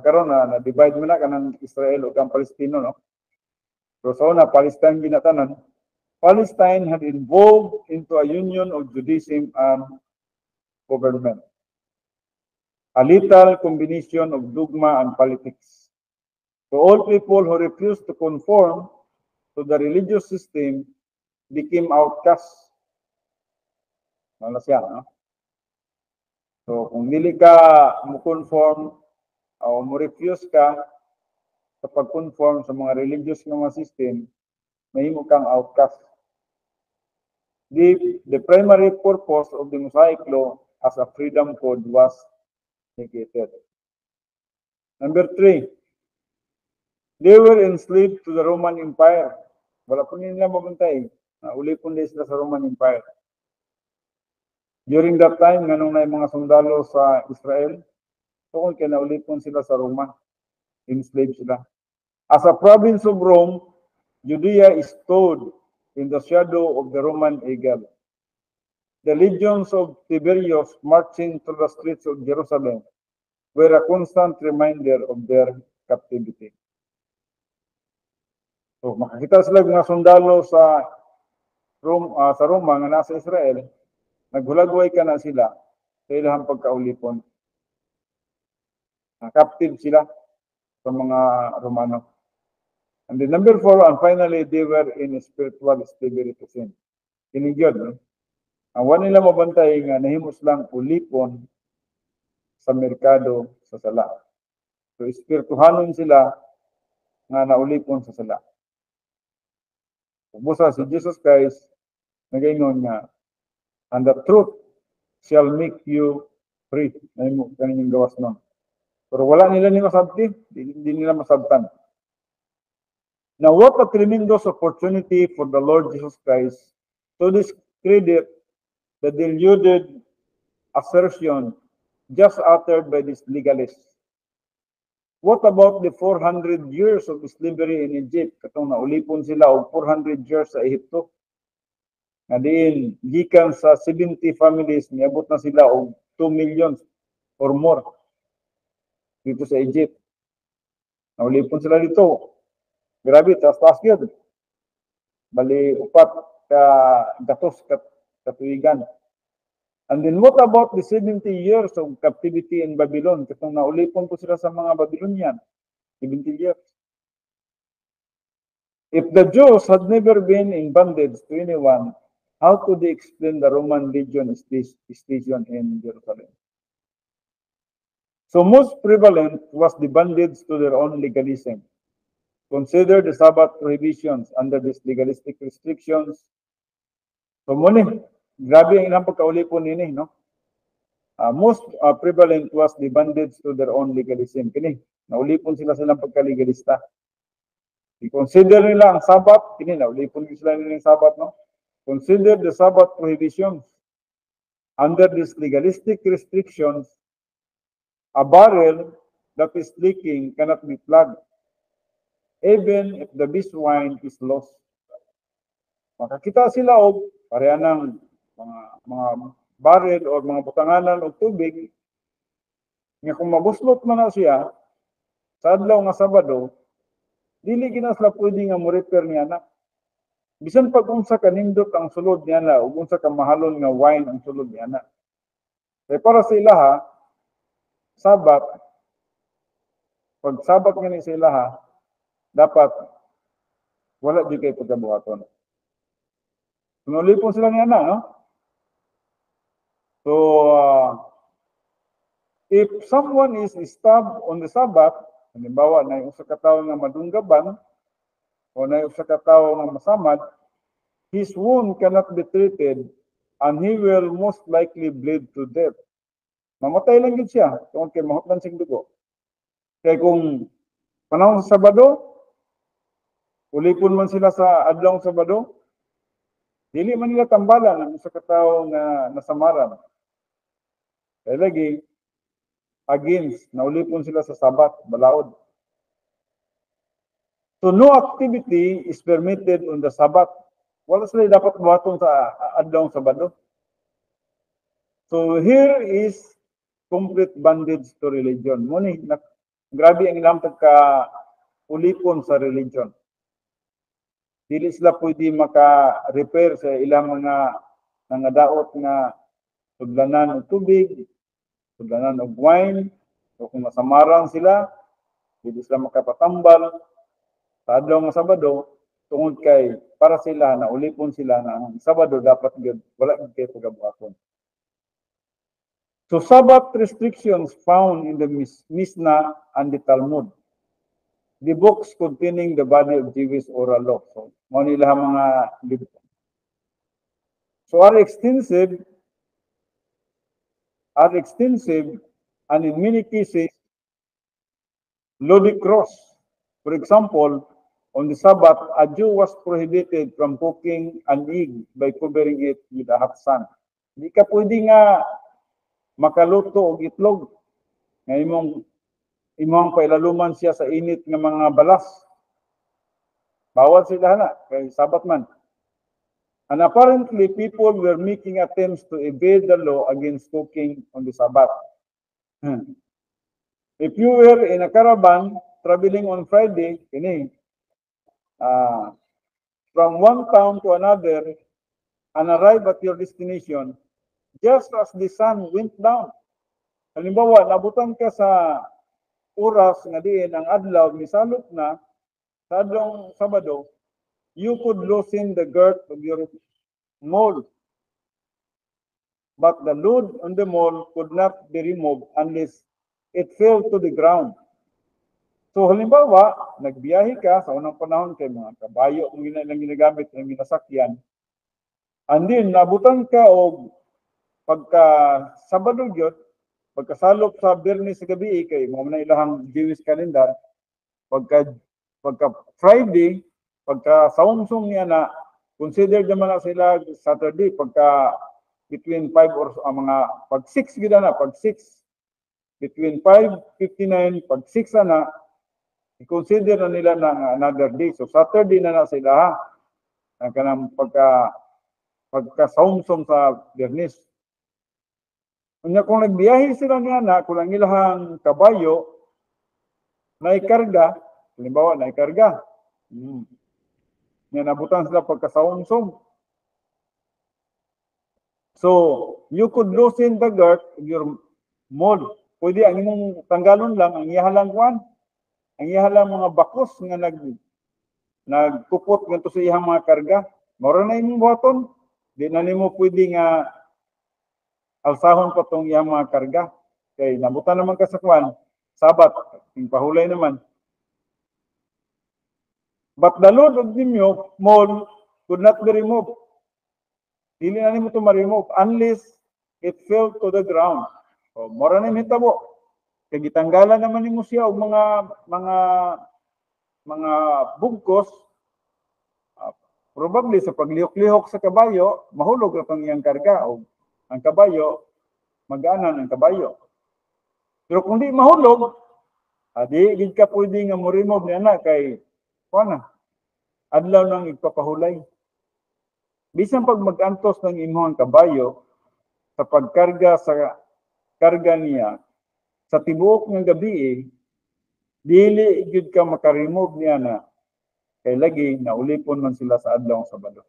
karon na divide mo na kanang Israel o kang Palestino, no? So sa una, Palestine ginatanan. Palestine had evolved into a union of Judaism and government. A little combination of dogma and politics. So all people who refused to conform to the religious system became outcasts. Ano siya, no? So kung dili ka mo-conform o mo-refuse ka sa pag-conform sa mga religious nga mga system, mahimo kang outcast. The primary purpose of the Mosaic Law as a freedom code was negated. Number 3, they were enslaved to the Roman Empire. Wala po nila mabantay. Ulipon din sila sa Roman Empire. During that time, nganong na mga sundalo sa Israel, so kung kinaulipon sila sa Roma, enslaved sila. As a province of Rome, Judea stood in the shadow of the Roman eagle. The legions of Tiberius marching through the streets of Jerusalem were a constant reminder of their captivity. So makakita sila mga sundalo sa Roma nga nasa Israel, naghulagway ka na sila sa ilang pagkaulipon. Captive sila sa mga Romano. And then number 4, and finally, they were in spiritual slavery to sin. Kinigyon, no? Ang wala nila mabantay nga nahimos lang ulipon sa merkado sa sala. So espirituhanon sila nga naulipon sa sala. Busa si Jesus Christ, nag-ingon nga, and the truth shall make you free. Kanyang gawas nun. Pero wala nila ni masabti, hindi nila masabtan. Now, what a tremendous opportunity for the Lord Jesus Christ to discredit the deluded assertion just uttered by these legalists. What about the 400 years of slavery in Egypt? Katong naulipon sila og 400 years sa Ehipto. Nga diin, gikan sa 70 families, niabot na sila og 2 million or more dito sa Egypt. Naulipon sila dito. Grabe, taas-taas yun. Bali, 4 gatos katuigan. And then what about the 70 years of captivity in Babylon? Katong naulipon po sila sa mga Babylonian. 70 years. If the Jews had never been in bondage to anyone, how could they explain the Roman legion station in Jerusalem? So most prevalent was the bondage to their own legalism. Consider the Sabbath prohibitions under these legalistic restrictions. So muna, grabe ang ilang pagkaulipon nini, no? Most prevalent was the bondage to their own legalism. Kini, naulipon sila silang pagkalegalista. I-consider nila ang Sabbath, kini, naulipon sila nila ang Sabbath, no? Consider the Sabbath prohibitions. Under these legalistic restrictions, a barrel that is leaking cannot be plugged. even if the best wine is lost. Makakita sila og pareha ng mga barrel o mga butanganan og tubig nga kung mabuslot man na siya sa adlaw nga Sabado, dili gina sila pwede nga mo-repair niya na. Bisan pag unsa ka nindot ang sulod niya na ug unsa ka mahalon nga wine ang sulod niya na. Kaya para sa ilaha, Sabat, pag Sabat nga ni sa ilaha, dapat wala di kay pagkabuhaton. Sunulipon sila niya na, no? So, if someone is stabbed on the Sabbath, halimbawa na yung sa katawo nga madunggaban, o na yung sa katawo nga masamad, his wound cannot be treated and he will most likely bleed to death. Mamatay lang yun siya, kung kay mahutlan sing dugo. Kaya kung panahon sa Sabado, ulipon man sila sa adlong Sabado, dili man nila tambalan ang sa katawo nga nasamaran. Kaya lagi, against, naulipon sila sa Sabat, balaod. So no activity is permitted on the Sabbath. Wala sila dapat buhaton sa adlong Sabado. So here is complete bondage to religion. Muni, grabe ang ilang pagka-ulipon sa religion. Dili sila pwede maka-repair sa ilang mga daot nga sudlanan og tubig, sudlanan og wine, o kung masamarang sila, dili sila makapatambal sa adlaw nga Sabado, tungod kay para sila na ulipon sila na ang Sabado dapat wala kay pagabuhaton. So Sabbath restrictions found in the Mishnah and the Talmud, the books containing the body of Jewish oral law. So mo nila mga libro. So are extensive and in many cases ludicrous. For example, on the Sabbath, a Jew was prohibited from cooking an egg by covering it with a hot sun. Hindi ka pwede nga makaluto og itlog nga imong pailaluman siya sa init nga mga balas. Bawal sila na kay Sabbath man. And apparently people were making attempts to evade the law against cooking on the Sabbath. If you were in a caravan traveling on Friday, from one town to another and arrive at your destination, just as the sun went down. Halimbawa, nabutan ka sa oras nga diin ang adlaw misalot na sa adlong Sabado, you could loosen the girth of your mole. But the load on the mole could not be removed unless it fell to the ground. So halimbawa, nagbiyahe ka sa unang panahon kay mga kabayo ang ginagamit ng ginasakyan. And then nabutan ka og pagka Sabado gyud, pagkasalop sa Biyernes sa gabi kay mo na ilahang Jewish calendar, pagka Friday, pagka saumsum niya na consider naman na sila Saturday pagka between 5 or mga pag 6 gid na, pag 6 between 5:59 pag 6 na i-consider na nila na another day. So Saturday na sila ang kanang pagka saumsum sa Biyernes. Unya kung nagbiyahe sila niya kung ang ilahang kabayo na ikarga, halimbawa na ikarga. Nabutan sila pagkasaumsum. So, you could loosen the girth of your mole. Pwede ang imong tanggalon lang, ang ihalang kuan, ang ihalang mga bakos nga nagkupot ngadto sa iyang mga karga. Mora na imong buhaton. Di na nimo pwede nga alsahon pa tong iyang mga karga. Kay nabutan naman ka sa kuan, Sabat, yung pahulay naman. But the load of the mole could not be removed. Dili na nimo to ma-remove unless it fell to the ground. So, mora na hitabo. Kay gitanggalan naman nimo siya og mga bugkos. Probably sa paglihok-lihok sa kabayo, mahulog ra tong iyang karga o ang kabayo mag-anan ang kabayo. Pero kung di mahulog, di gid ka pwede nga mo remove niya na kay kuana, adlaw nang igpapahulay. Bisan pag mag-antos ng imong kabayo sa pagkarga sa karga niya sa tibuok ng gabi, dili gyud ka makaremove niya na kay lagi na ulipon man sila sa adlaw ng Sabado.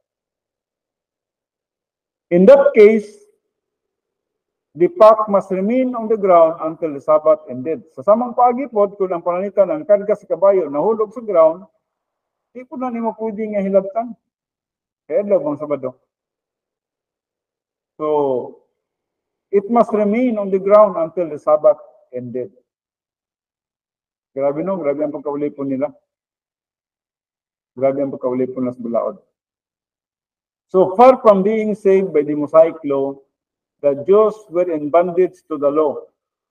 In that case, the pack must remain on the ground until the Sabbath ended. Sa samang paagipod, kung ang pananitan ang karga sa kabayo nahulog sa ground, di po na nimo pwede nga hilabtan. Kaya adlaw bang Sabado. So, it must remain on the ground until the Sabbath ended. Grabe no, grabe ang pagkaulipon nila. Grabe ang pagkaulipon nila sa bulaod. So far from being saved by the Mosaic law, the Jews were in bondage to the law.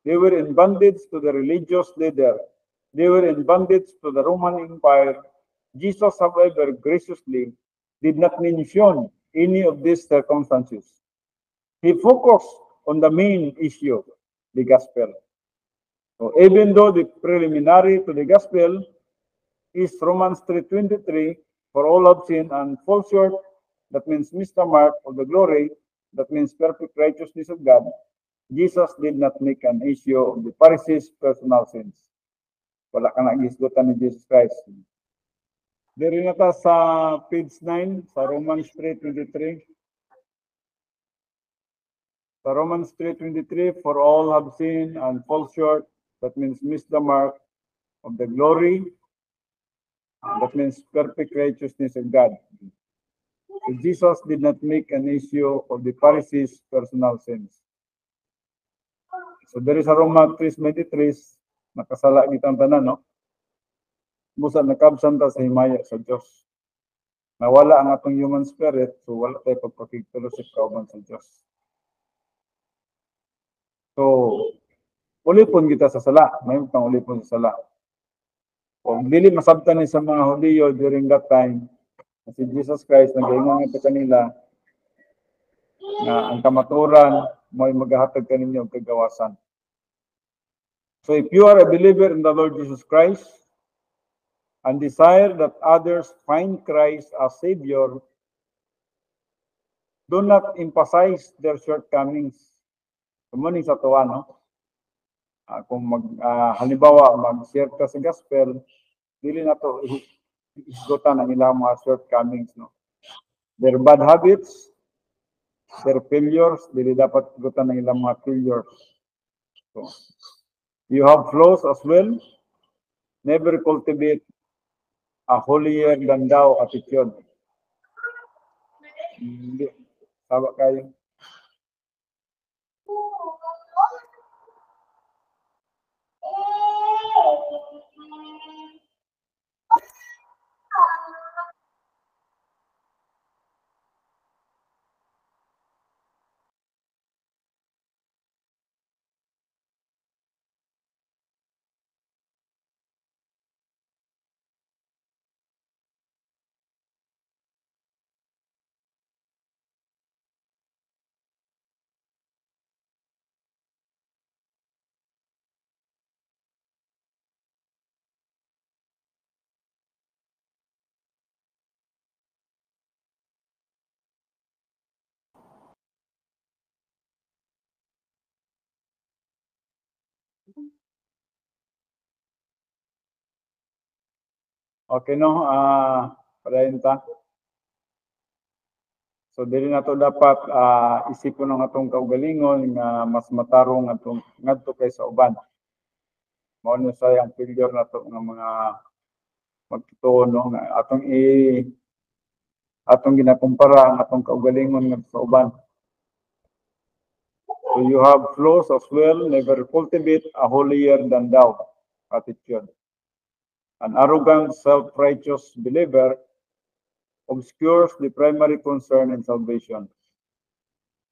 They were in bondage to the religious leader. They were in bondage to the Roman Empire. Jesus, however, graciously did not mention any of these circumstances. He focused on the main issue, the gospel. So even though the preliminary to the gospel is Romans 3:23, for all have sinned and fall short, that means miss the mark of the glory, that means perfect righteousness of God, Jesus did not make an issue of the Pharisees' personal sins. Wala ka nagisgutan ni Jesus Christ. Diri na ta sa page 9, sa Romans 3:23. Sa Romans 3:23, for all have sinned and fall short, that means miss the mark of the glory, that means perfect righteousness of God. So Jesus did not make an issue of the Pharisees' personal sins. So there is a Romans 3:23, nakasala kitang tanan, no? Musa nakabsan ta sa himaya sa Diyos. Nawala ang atong human spirit, so wala tayo pagpakigtulo sa kauban sa Diyos. So, ulipon kita sa sala. May utang ulipon sa sala. Kung dili masabtan ni sa mga Hudiyo during that time, si Jesus Christ, nag-ingon ito kanila, na ang kamaturan, may maghahatag kaninyo ang kagawasan. So if you are a believer in the Lord Jesus Christ, and desire that others find Christ as Savior, do not emphasize their shortcomings. Kumuning sa tuwa, no? Kung halimbawa, mag-share ka sa gospel, dili na to isgutan ang ilang mga shortcomings, no? Their bad habits, their failures, dili dapat isgutan ng ilang mga failures. So, you have flaws as well. Never cultivate a holier than thou attitude. Hindi. Sawa kayo. Okay, no? Padayon ta. So, dili na to dapat isipon ng atong kaugalingon nga mas matarong atong ngadto kay sa uban. Mao ni sayang failure na to ng mga magtuon, no? Atong ginakumpara ang atong kaugalingon ngadto sa uban. So you have flaws as well. Never cultivate a holier than thou attitude. An arrogant, self-righteous believer obscures the primary concern in salvation.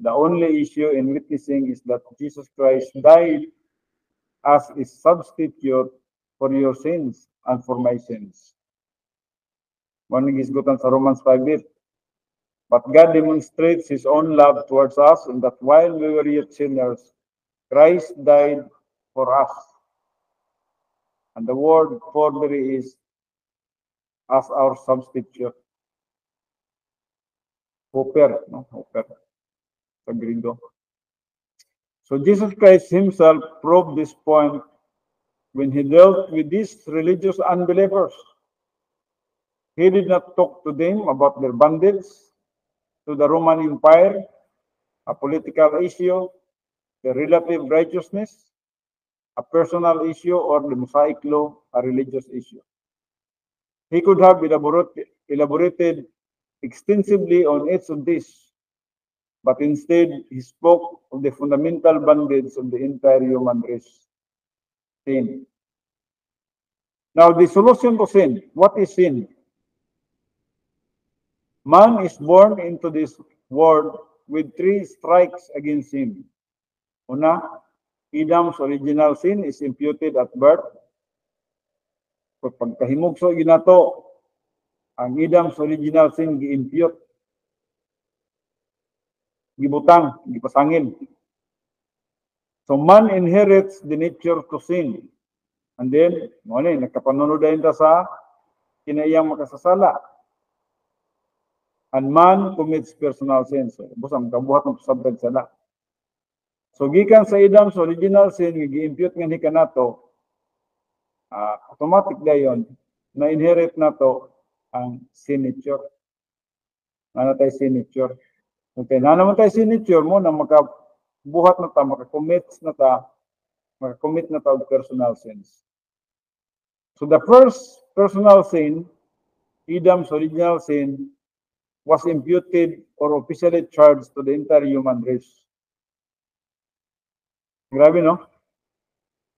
The only issue in witnessing is that Jesus Christ died as a substitute for your sins and for my sins. One gisgutan sa Romans 5:8. But God demonstrates His own love towards us in that while we were yet sinners, Christ died for us. And the word for is as our substitute. Hooper, no? Hooper sa Griego. So Jesus Christ himself proved this point when he dealt with these religious unbelievers. He did not talk to them about their bondage to the Roman Empire, a political issue, the relative righteousness, a personal issue, or the Mosaic law, a religious issue. He could have elaborated extensively on each of these, but instead he spoke of the fundamental bondage of the entire human race, sin. Now, the solution to sin. What is sin? Man is born into this world with 3 strikes against him. Una, Adam's original sin is imputed at birth. Pag pagkahimugso ginato, ang Adam's original sin gi-impute, gibutang, gipasangin. So man inherits the nature to sin. And then, nagkapanunod din ta sa kinaiyang makasasala. And man commits personal sin. So, busang kabuhat ng sabdag sala. So, gikan sa Adam's original sin, gi-impute nga ni kanato, automatic dayon na inherit nato ang sin nature. Ano tayo sin nature? Okay, na naman tayo sin nature mo na makabuhat na ta, makakommit na ta og personal sins. So the first personal sin, Adam's original sin, was imputed or officially charged to the entire human race. Grabe, no?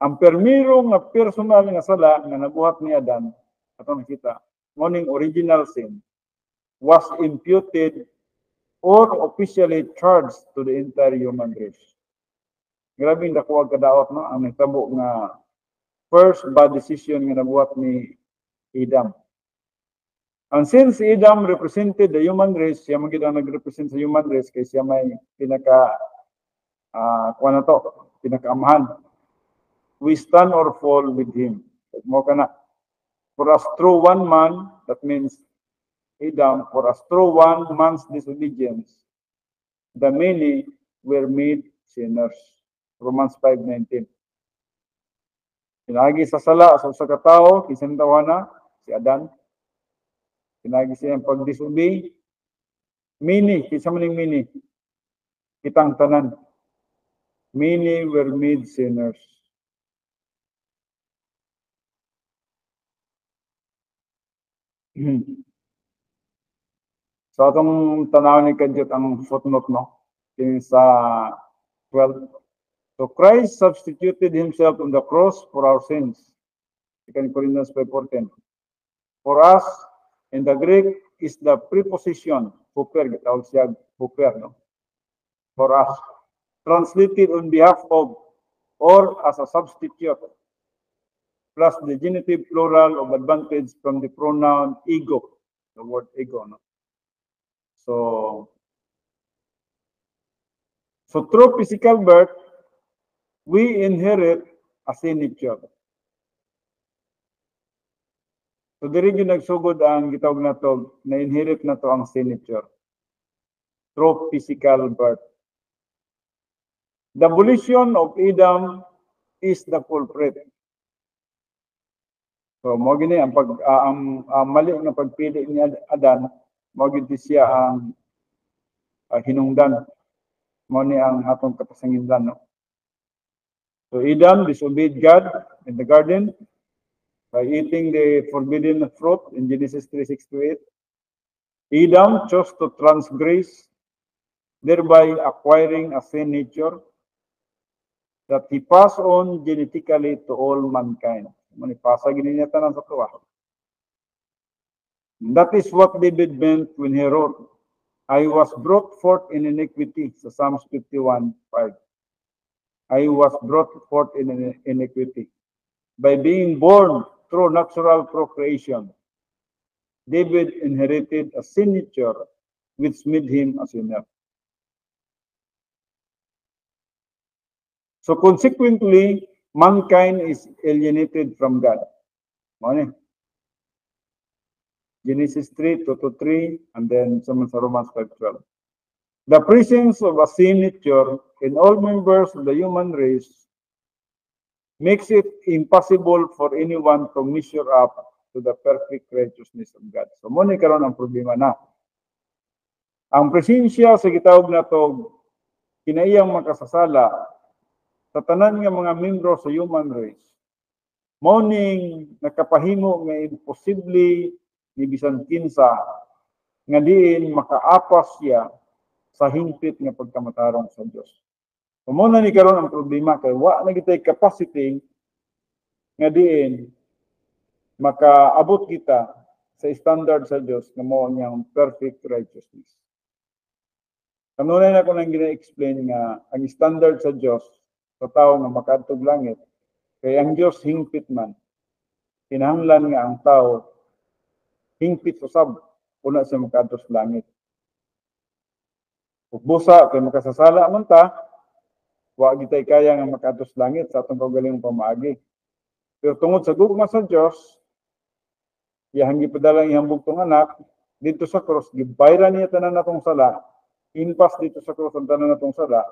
Ang permiro nga personal nga sala nga nabuhat ni Adan, atong nakita, morning original sin, was imputed or officially charged to the entire human race. Grabe yung dakuwag kadaot, no? Ang nagtabo nga first bad decision nga nabuhat ni Adam. And since Adam represented the human race, siya magiging ang nag-represent sa human race kay siya may pinakaamahan. We stand or fall with him. Mo kana. For us through one man, that means Adam, for us through one man's disobedience, the many were made sinners. Romans 5:19. Pinagi sa sala sa usa ka tawo, kisan tawana si Adan. Pinagi siya ang pag-disobey. Many, kisa maning many, kitang tanan. Many were made sinners. So atong tanaw ni Kadjot ang footnote, no? Yung sa 12. So Christ substituted himself on the cross for our sins. 2 Corinthians 5:14. For us, in the Greek, is the preposition, huper, gitawag siya huper, no? For us, translated on behalf of, or as a substitute, plus the genitive plural of advantage from the pronoun ego, the word ego, no? So through physical birth, we inherit a sin nature. So diri gyud nagsugod ang gitawag nato na inherit nato ang sin nature through physical birth. The abolition of Adam is the culprit. So mo gini ang mali nga pagpili ni Adan, mo gid siya ang hinungdan. Mo ni ang atong kapasangindan, no? So Adam disobeyed God in the garden by eating the forbidden fruit in Genesis 3:6-8. Adam chose to transgress, thereby acquiring a sin nature that he passed on genetically to all mankind. Manipasa gini niya tanan sa tuwa. That is what David meant when he wrote, I was brought forth in iniquity, sa Psalms 51:5. I was brought forth in iniquity. By being born through natural procreation, David inherited a sin nature which made him a sinner. So consequently, mankind is alienated from God. Genesis 3, 2-3, and then some sa Romans 5:12. The presence of a sin nature in all members of the human race makes it impossible for anyone to measure up to the perfect righteousness of God. So, muna karon ang problema na. Ang presensya sa gitawag na to, kinaiyang makasasala sa tanan nga mga membro sa human race, morning nakapahimo nga imposible ni bisan kinsa nga diin makaapas siya sa hingpit nga pagkamatarong sa Dios. So mo na ni karon ang problema kay wa na gitay capacity nga diin makaabot kita sa standard sa Dios nga mao niyang perfect righteousness. Kanunay na ko nang gina-explain nga ang standard sa Dios sa tao nga makaadtog langit kay ang Dios hingpit man. Kinahanglan nga ang tao hingpit usab una sa makaadto sa langit. Ug busa kay makasasala man ta, wa gitay kaya nga makaadto sa langit sa atong kaugalingong pamaagi. Pero tungod sa gugma sa Dios, iyang gipadala iyang bugtong anak dito sa cross, gibayran niya tanan natong sala, impas dito sa cross ang tanan natong sala.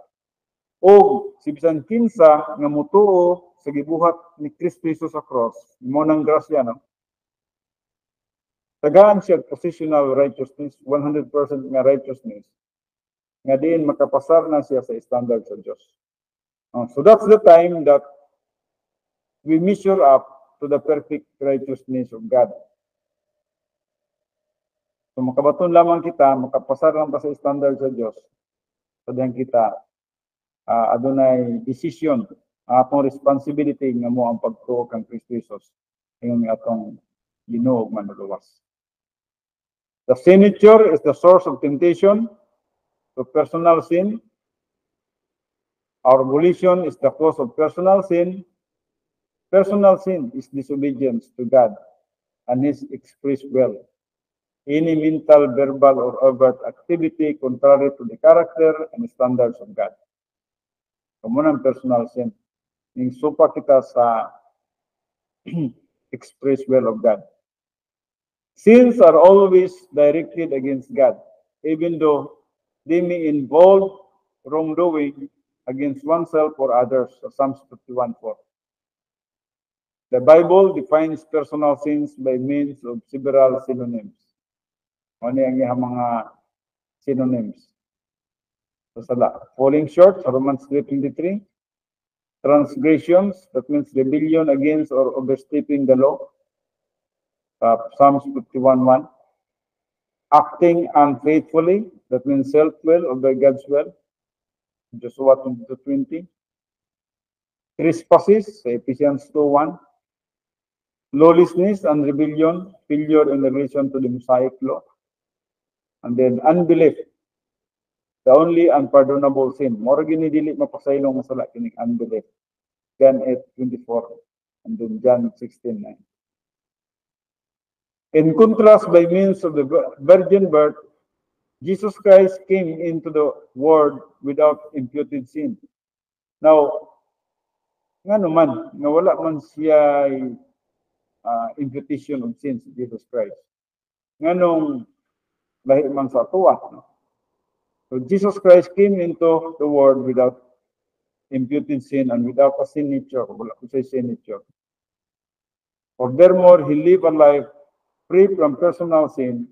O si bisan kinsa nga mutuo sa gibuhat ni Kristo Jesus sa cross, mo nang grasya no. Tagaan siya positional righteousness, 100% nga righteousness. Nga diin makapasar na siya sa standard sa Dios. So that's the time that we measure up to the perfect righteousness of God. So makabaton lamang kita, makapasar lang pa sa standard sa Dios. So diyan kita adunay decision, atong responsibility nga mo ang pagtuo kang Kristo Jesus ingon atong Ginoo ug manluwas. The sin nature is the source of temptation to personal sin. Our volition is the cause of personal sin. Personal sin is disobedience to God and His express will. Any mental, verbal, or overt activity contrary to the character and standards of God. Kamunang personal sin. Yung supa kita sa express will of God. Sins are always directed against God, even though they may involve wrongdoing against oneself or others. Psalms 51:4. The Bible defines personal sins by means of several synonyms. Ano yung mga synonyms? Falling short, Romans 3:23. Transgressions, that means rebellion against or overstepping the law. Psalms 51:1. Acting unfaithfully, that means self-will over God's will. Joshua 22:20. Trespasses, Ephesians 2:1. Lawlessness and rebellion, failure in relation to the Mosaic law. And then unbelief, the only unpardonable sin. Mora gini dili mapasaylong masala kining unbelief. John 8:24 and then John 16:9. In contrast, by means of the virgin birth, Jesus Christ came into the world without imputed sin. Now, nga naman, nga wala man siya imputation of sins, Jesus Christ. Nga nung lahi man sa tuwa. No? So Jesus Christ came into the world without imputed sin and without a sin nature. Wala ko say sin nature. Furthermore, He lived a life free from personal sin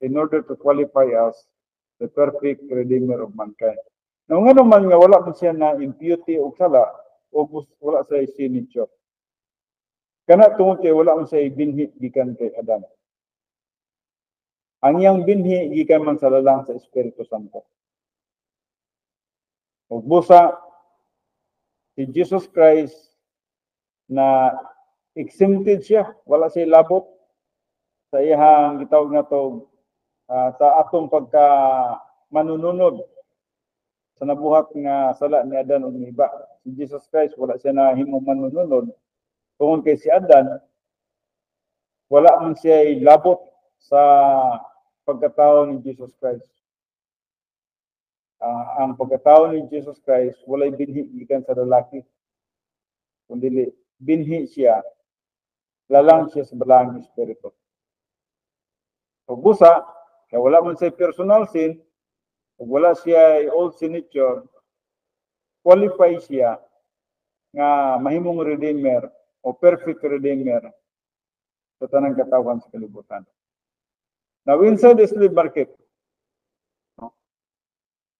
in order to qualify us the perfect redeemer of mankind. Now, nga naman nga wala man siya na impurity o sala o wala sa sin nature. Kana tungod kay wala man siya binhi gikan kay Adam. Ang iyang binhi gikan man sa lalang sa Espiritu Santo. Ug busa si Jesus Christ na exempted siya, wala siya labot sa iyang gitawag na to sa atong pagka manununod sa nabuhat nga sala ni Adan ug ni Eva. Si Jesus Christ wala siya na himong manununod tungod kay si Adan wala man siya labot sa pagkatao ni Jesus Christ. Ang pagkatao ni Jesus Christ walay binhi gikan sa lalaki, kundi binhi siya lalang siya sa balaang espiritu. O busa, kaya wala man siya personal sin, o wala siya old signature, qualify siya nga mahimong redeemer o perfect redeemer sa tanang katawan sa kalibutan. Now, inside the slave market,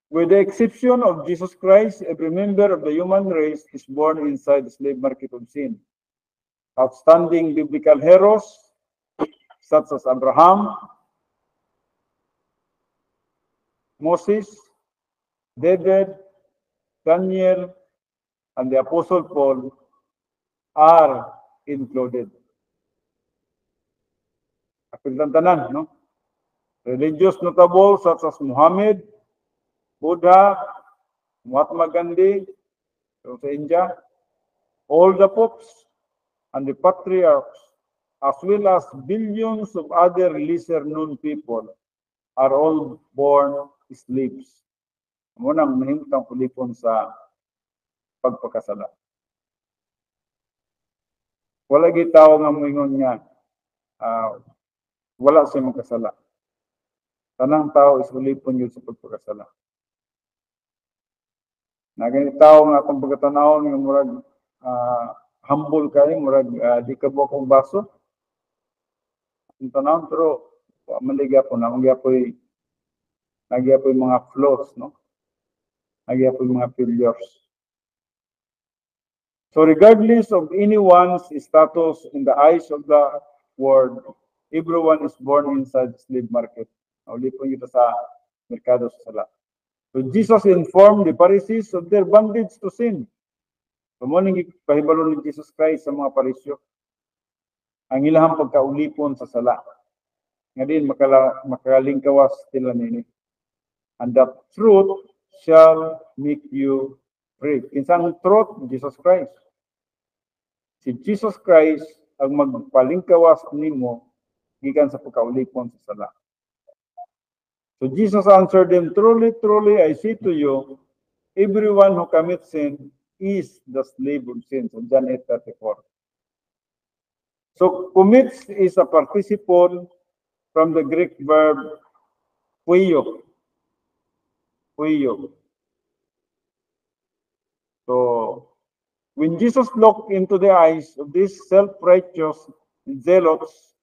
with the exception of Jesus Christ, every member of the human race is born inside the slave market of sin. Outstanding biblical heroes such as Abraham, Moses, David, Daniel, and the Apostle Paul are included. Kapilang tanan, no? Religious notables such as Muhammad, Buddha, Mahatma Gandhi, sa India, all the popes and the patriarchs, as well as billions of other lesser-known people, are all born slaves. Munang mahimutang pulipon sa pagpakasala. Wala gitaw nga moingon nga wala siya magkasala. Tanang tao is ulipon yun sa pagpakasala. Nagani tao nga akong pagkatanaw nga murag humble kayo, murag di ka buwak kong baso. Ang tanaw, pero maligya po na, nagya po yung mga flaws, no? Nagya po yung mga failures. So regardless of anyone's status in the eyes of the world, everyone is born inside the slave market. Ulipon ito sa merkado sa sala. So Jesus informed the Pharisees of their bondage to sin. So morning pahibalo ni Jesus Christ sa mga Parisyo ang ilahang pagkaulipon sa sala. Nga din makalingkawas sila nini. And the truth shall make you free. Kinsang truth? Jesus Christ. Si Jesus Christ ang magpalingkawas nimo gikan sa pagkaulipon sa sala. So Jesus answered them, truly, truly, I say to you, everyone who commits sin is the slave of sin. So John 8:34. So commits is a participle from the Greek verb puio. Puio. So when Jesus looked into the eyes of these self-righteous zealots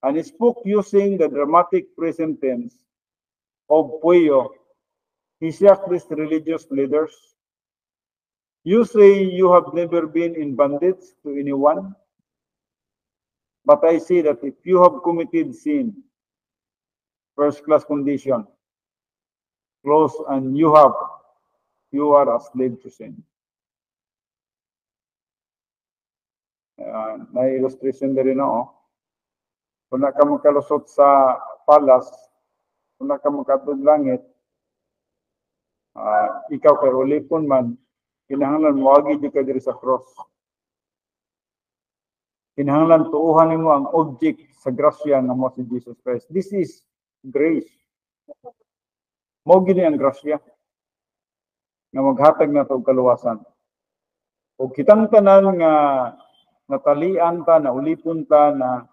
and he spoke using the dramatic present tense of puio, he shocked these religious leaders. You say you have never been in bondage to anyone, but I say that if you have committed sin, first-class condition, close, and you are a slave to sin. May illustration na rin ako. Kung na ka magkalusot sa palas, kung na ka magkatod langit, ikaw kay ulipon man, kinahanglan moagi di ka diri sa cross. Kinahanglan tuuhan nimo ang object sa grasya nga mo si Jesus Christ. This is grace. Mao gini ang grasya nga maghatag na og kaluwasan. O kitang tanan nga natalian ta, na ulipon ta, na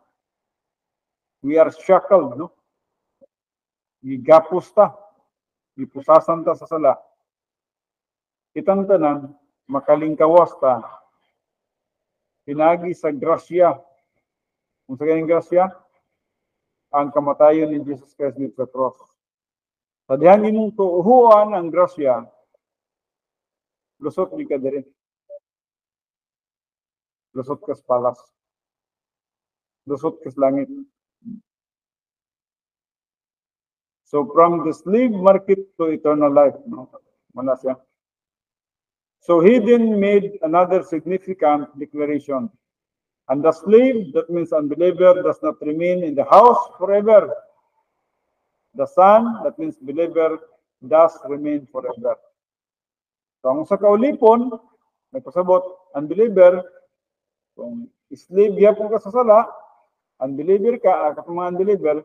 we are shackled, no? Gigapos ta, gipusasan ta sa sala. Kitang tanan, makalingkawas ta, pinagi sa grasya. Kung sa ganyan grasya, ang kamatayon ni Jesus Christ sa cross. Sa dihan imong tuuhan ang grasya, lusot ni ka diri. Lusot ka sa palas. Lusot ka sa langit. So from the slave market to eternal life, no? Wala siya. So he then made another significant declaration. And the slave, that means unbeliever, does not remain in the house forever. The son, that means believer, does remain forever. So ang sa kaulipon, may pasabot, unbeliever, kung slave yapon ka sa sala, unbeliever ka, kapag mga unbeliever,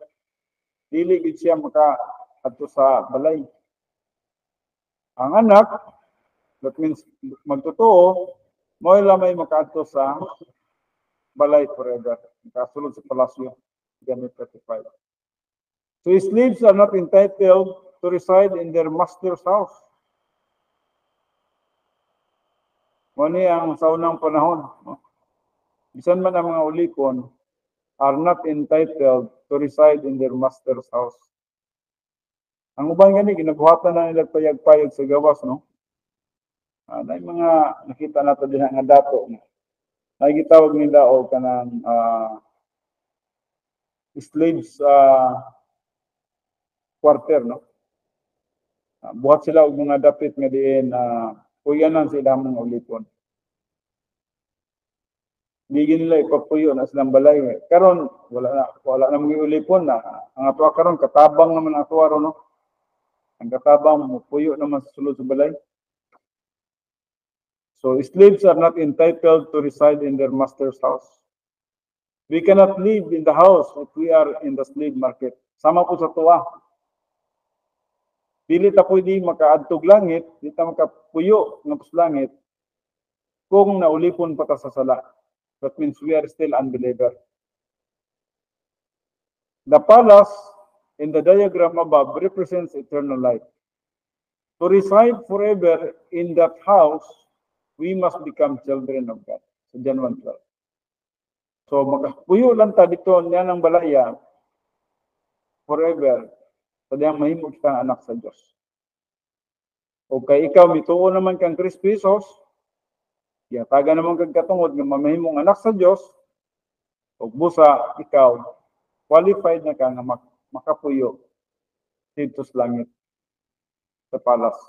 dili gid siya maka-adto sa balay. Ang anak, that means magtotoo, mo lamay maka-adto sa balay forever. Kasulod sa palasyo, John 35. So slaves are not entitled to reside in their master's house. Muna ang sa unang panahon. Bisan man ang mga ulipon are not entitled to reside in their master's house. Ang uban gani ginabuhatan na nila payag-payag sa gawas, no? Na mga nakita nato din nga dato. Nagitawag nila og kanang slaves quarter, no? Buhat sila og mga dapit nga diin puyanan sila mga ulipon. Hindi nila ipapuyo na silang balay. Karon wala na mga ulipon na. Ang ato karon katabang naman ato aron, no? Ang katabang mo puyo naman sa sulod sa balay. So slaves are not entitled to reside in their master's house. We cannot live in the house if we are in the slave market. Sama po sa tuwa. Dili ta pwede makaadtog langit, dili ta makapuyo ng langit kung naulipon pa ta sa sala. That means we are still unbeliever. The palace in the diagram above represents eternal life. To reside forever in that house, we must become children of God. So John 1:12. So makapuyo lang ta dito niya ng balaya forever. So diyang mahimo kitang anak sa Diyos. O kay ikaw mituo naman kang Kristo Jesus, taga naman kang katungod nga mamahimong anak sa Diyos, o busa ikaw qualified na ka nga makapuyo dito sa langit sa palace.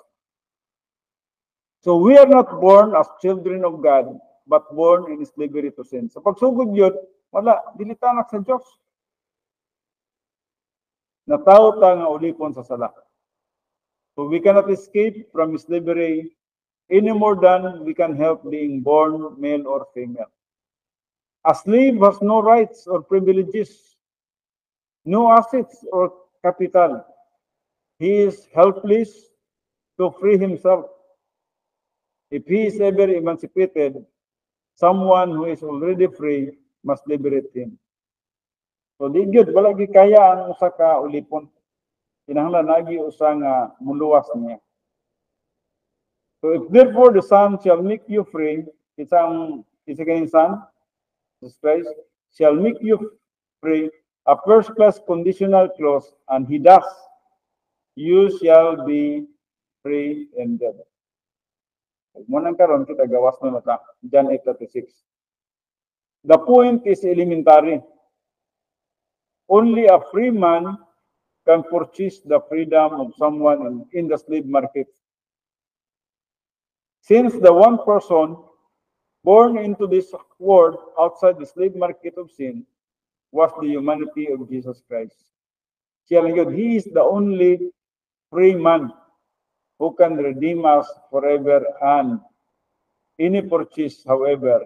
So we are not born as children of God, but born in slavery to sin. Sa pagsugod yun, wala, dili ta anak sa Diyos. Natawo ta nga ulipon sa sala. So we cannot escape from slavery any more than we can help being born male or female. A slave has no rights or privileges, no assets or capital. He is helpless to free himself. If he is ever emancipated, someone who is already free must liberate him. So di gyud wala gi kaya ang usa ka ulipon. Kinahanglan lagi usa nga muluwas niya. So if therefore the Son shall make you free, isa kaning Son, Jesus Christ, shall make you free, a first-class conditional clause, and he does, you shall be free indeed. Munang karon kita gawas na mata, John 8:36. The point is elementary. Only a free man can purchase the freedom of someone in the slave market. Since the one person born into this world outside the slave market of sin was the humanity of Jesus Christ. He is the only free man who can redeem us forever, and any purchase, however,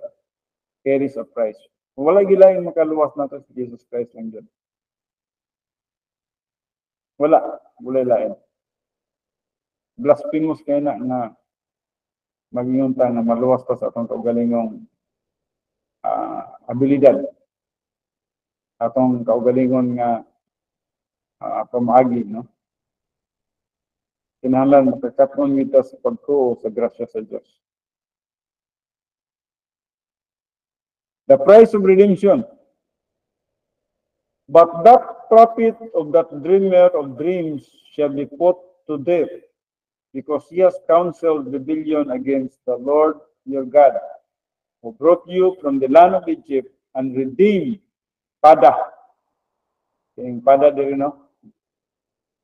carries a price. Wala gilaing makaluwas nato si Jesus Christ lang dyan. Wala lain. Blasphemous kayo na magingunta na maluwas pa sa atong kaugalingong abilidad. Atong kaugalingon nga pamaagi, no? Kinahanglan makakapon kita sa pagtuo sa grasya sa Diyos. The price of redemption. But that prophet of that dreamer of dreams shall be put to death, because he has counseled rebellion against the Lord your God, who brought you from the land of Egypt and redeemed Pada. Saying Pada there, you know?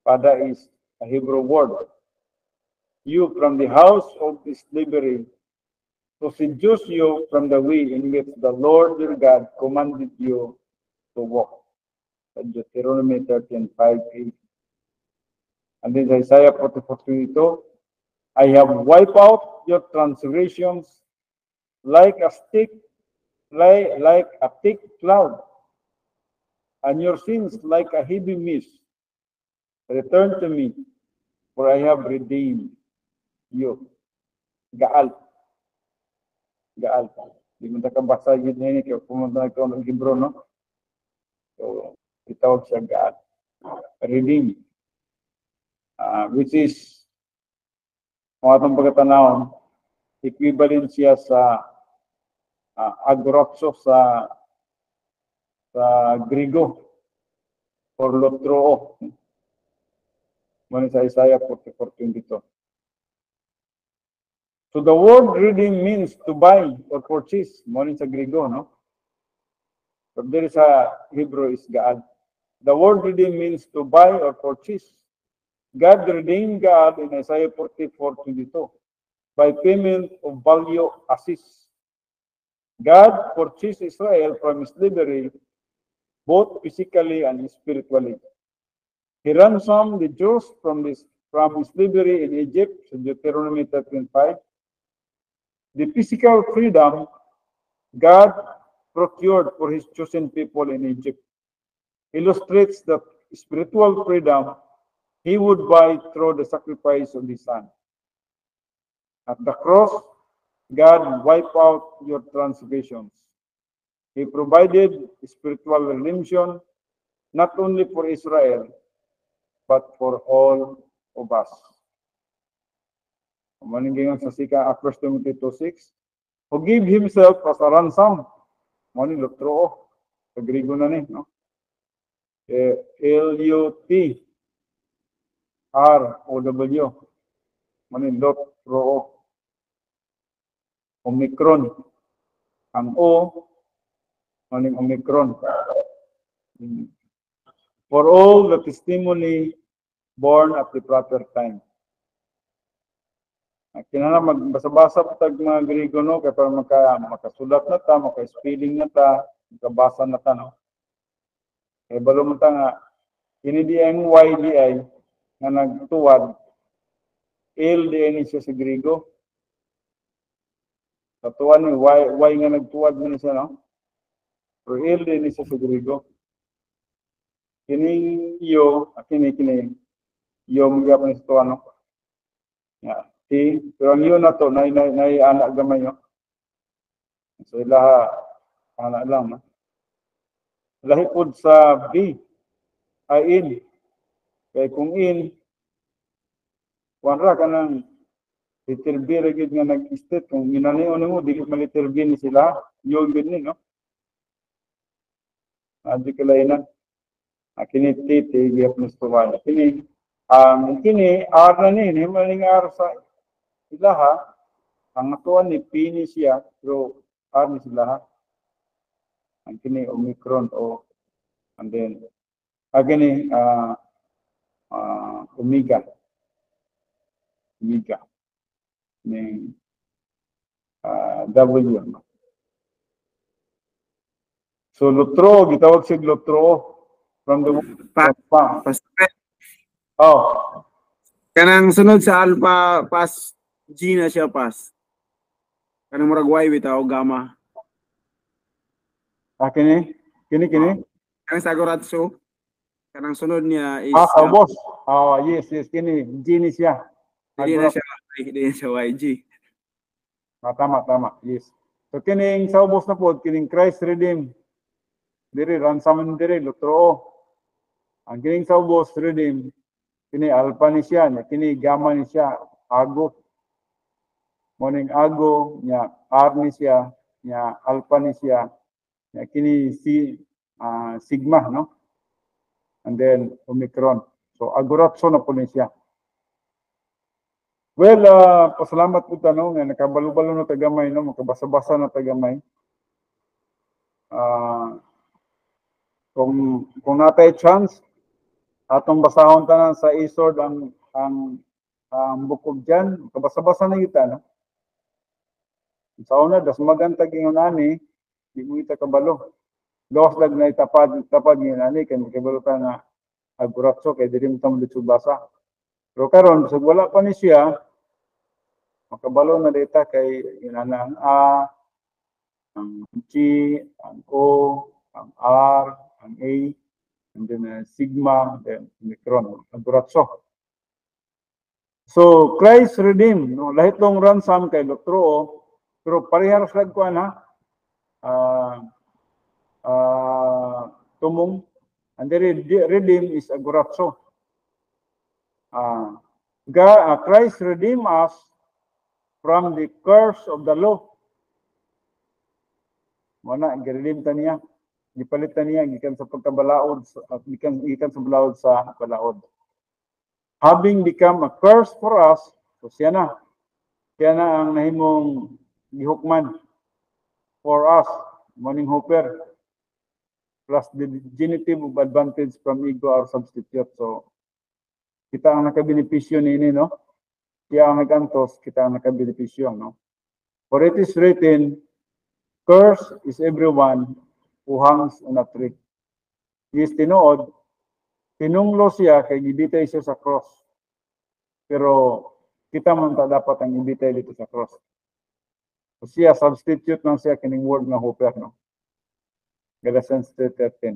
Pada is a Hebrew word. You from the house of slavery, to seduce you from the way in which the Lord your God commanded you to walk. Deuteronomy 13:5-8. And then Isaiah 40:42, I have wiped out your transgressions like a thick cloud, and your sins like a heavy mist. Return to me, for I have redeemed you. Gaal. Di mo nakabasa yun na yun, kaya pumunta na ikaw ng libro, no? So, itawag siya Gaal. redeem, which is mga itong pagkatanawon, equivalent siya sa agorazo sa Grigo or lotroo. Muna sa Isaiah 44:22. So the word redeem means to buy or purchase. Muna sa Grigo, no? But there is a Hebrew is God. The word redeem means to buy or purchase. God redeemed God in Isaiah 44:22 by payment of value assist. God purchased Israel from slavery both physically and spiritually. He ransomed the Jews from slavery in Egypt, Deuteronomy 13:5. The physical freedom God procured for his chosen people in Egypt illustrates the spiritual freedom he would buy through the sacrifice of his son. At the cross, God wiped out your transgressions. He provided spiritual redemption not only for Israel, but for all of us. Maninggingan sa sika, 1 Timothy 2:6, who gave himself as a ransom. Maning lutro, sa Grigo na ni, no? L-U-T-R-O-W. Maning lutro. Omicron. Ang O, maning Omicron. For all the testimony born at the proper time. Kinala magbasa-basa tag mga Grigo, no, kaya para makasulat na ta, maka-spelling na ta, makabasa na ta, no. Kaya balo mo ta nga, hindi ang YDI nga nagtuwad, LDI ni siya sa Grigo. Katuan ni Y nga nagtuwad mo siya, no. Pero LDI ni siya sa Grigo. Kini iyo, kini iyo mga pa ni sa tuwan, no. Yeah. Pero ang yun na to, anak gamay yun. So, ilaha, anak lang. No? Lahipod sa B, ay in. Kaya kung in, wanra ka ng letter B, regid nga nag-state. Kung inaniyon mo, di ka letter B ni sila, yun good ni, no? Adi kalainan. Kini titi, giyap ni Stuwala. Kini, R na ni, maling R sa ilaha, ang natuan ni P ni siya, pero R ni sila. Ang kini Omicron o, and then, kini Omega. Omega. Ni W. So, lutro, gitawag siya lutro. From the Pa. Oh. Kanang sunod sa alpha, pas, G na siya pas. Kanang murag Y bitaw gamma. Kini. Kanang sa agoratso, kanang sunod niya is boss. Yes, kini G ni siya. Hindi na siya YG. Tama, yes. So kining sa ubos na pod, kining Christ redeem. Diri ransom diri lutro. Ang kining sa ubos redeem, kini alpha ni siya, kini gamma ni siya, ago. Morning ago nya R ni siya, nya alpha ni siya, nya kini sigma, no? And then Omicron. So agoratso na po ni siya. Well, pasalamat po tanong nga nakabalo-balo na tagamay, no? Makabasa-basa na tagamay. Kung natay chance, atong basahon tanan sa isod ang bukog dyan, makabasa-basa na kita, no? Sa una, das magantag yung ani, di mo kita kabalo. Gawas lag na tapad yung ani, kaya makabalo ka nga agoratso, kaya di rin mo dito basa. Pero karon bisag wala pa ni siya, makabalo na data kay inanang A, ang G, ang O, ang R, ang A, and then sigma, then Omicron, agoratso. So Christ redeem, no, lahit long ransom kay lutro, pero parehas lag ko na tumong And the redeem is agorazo. Christ redeemed us from the curse of the law. Mana giredeem ta niya, gipalit ta niya gikan sa pagkabalaod at gikan sa balaod sa balaod. Having become a curse for us, so siya na ang nahimong gihukman for us, morning hooper, plus the genitive of advantage from ego our substitute. So kita ang nakabenepisyo nini, no? Siya ang nagantos, kita ang nakabenepisyo, no? For it is written, cursed is everyone who hangs on a tree. Is tinuod, tinunglo siya kay gibitay siya sa cross. Pero kita man ta dapat ang ibitay dito sa cross. So siya substitute lang siya kining word nga hooper, no? Galatians 3:13.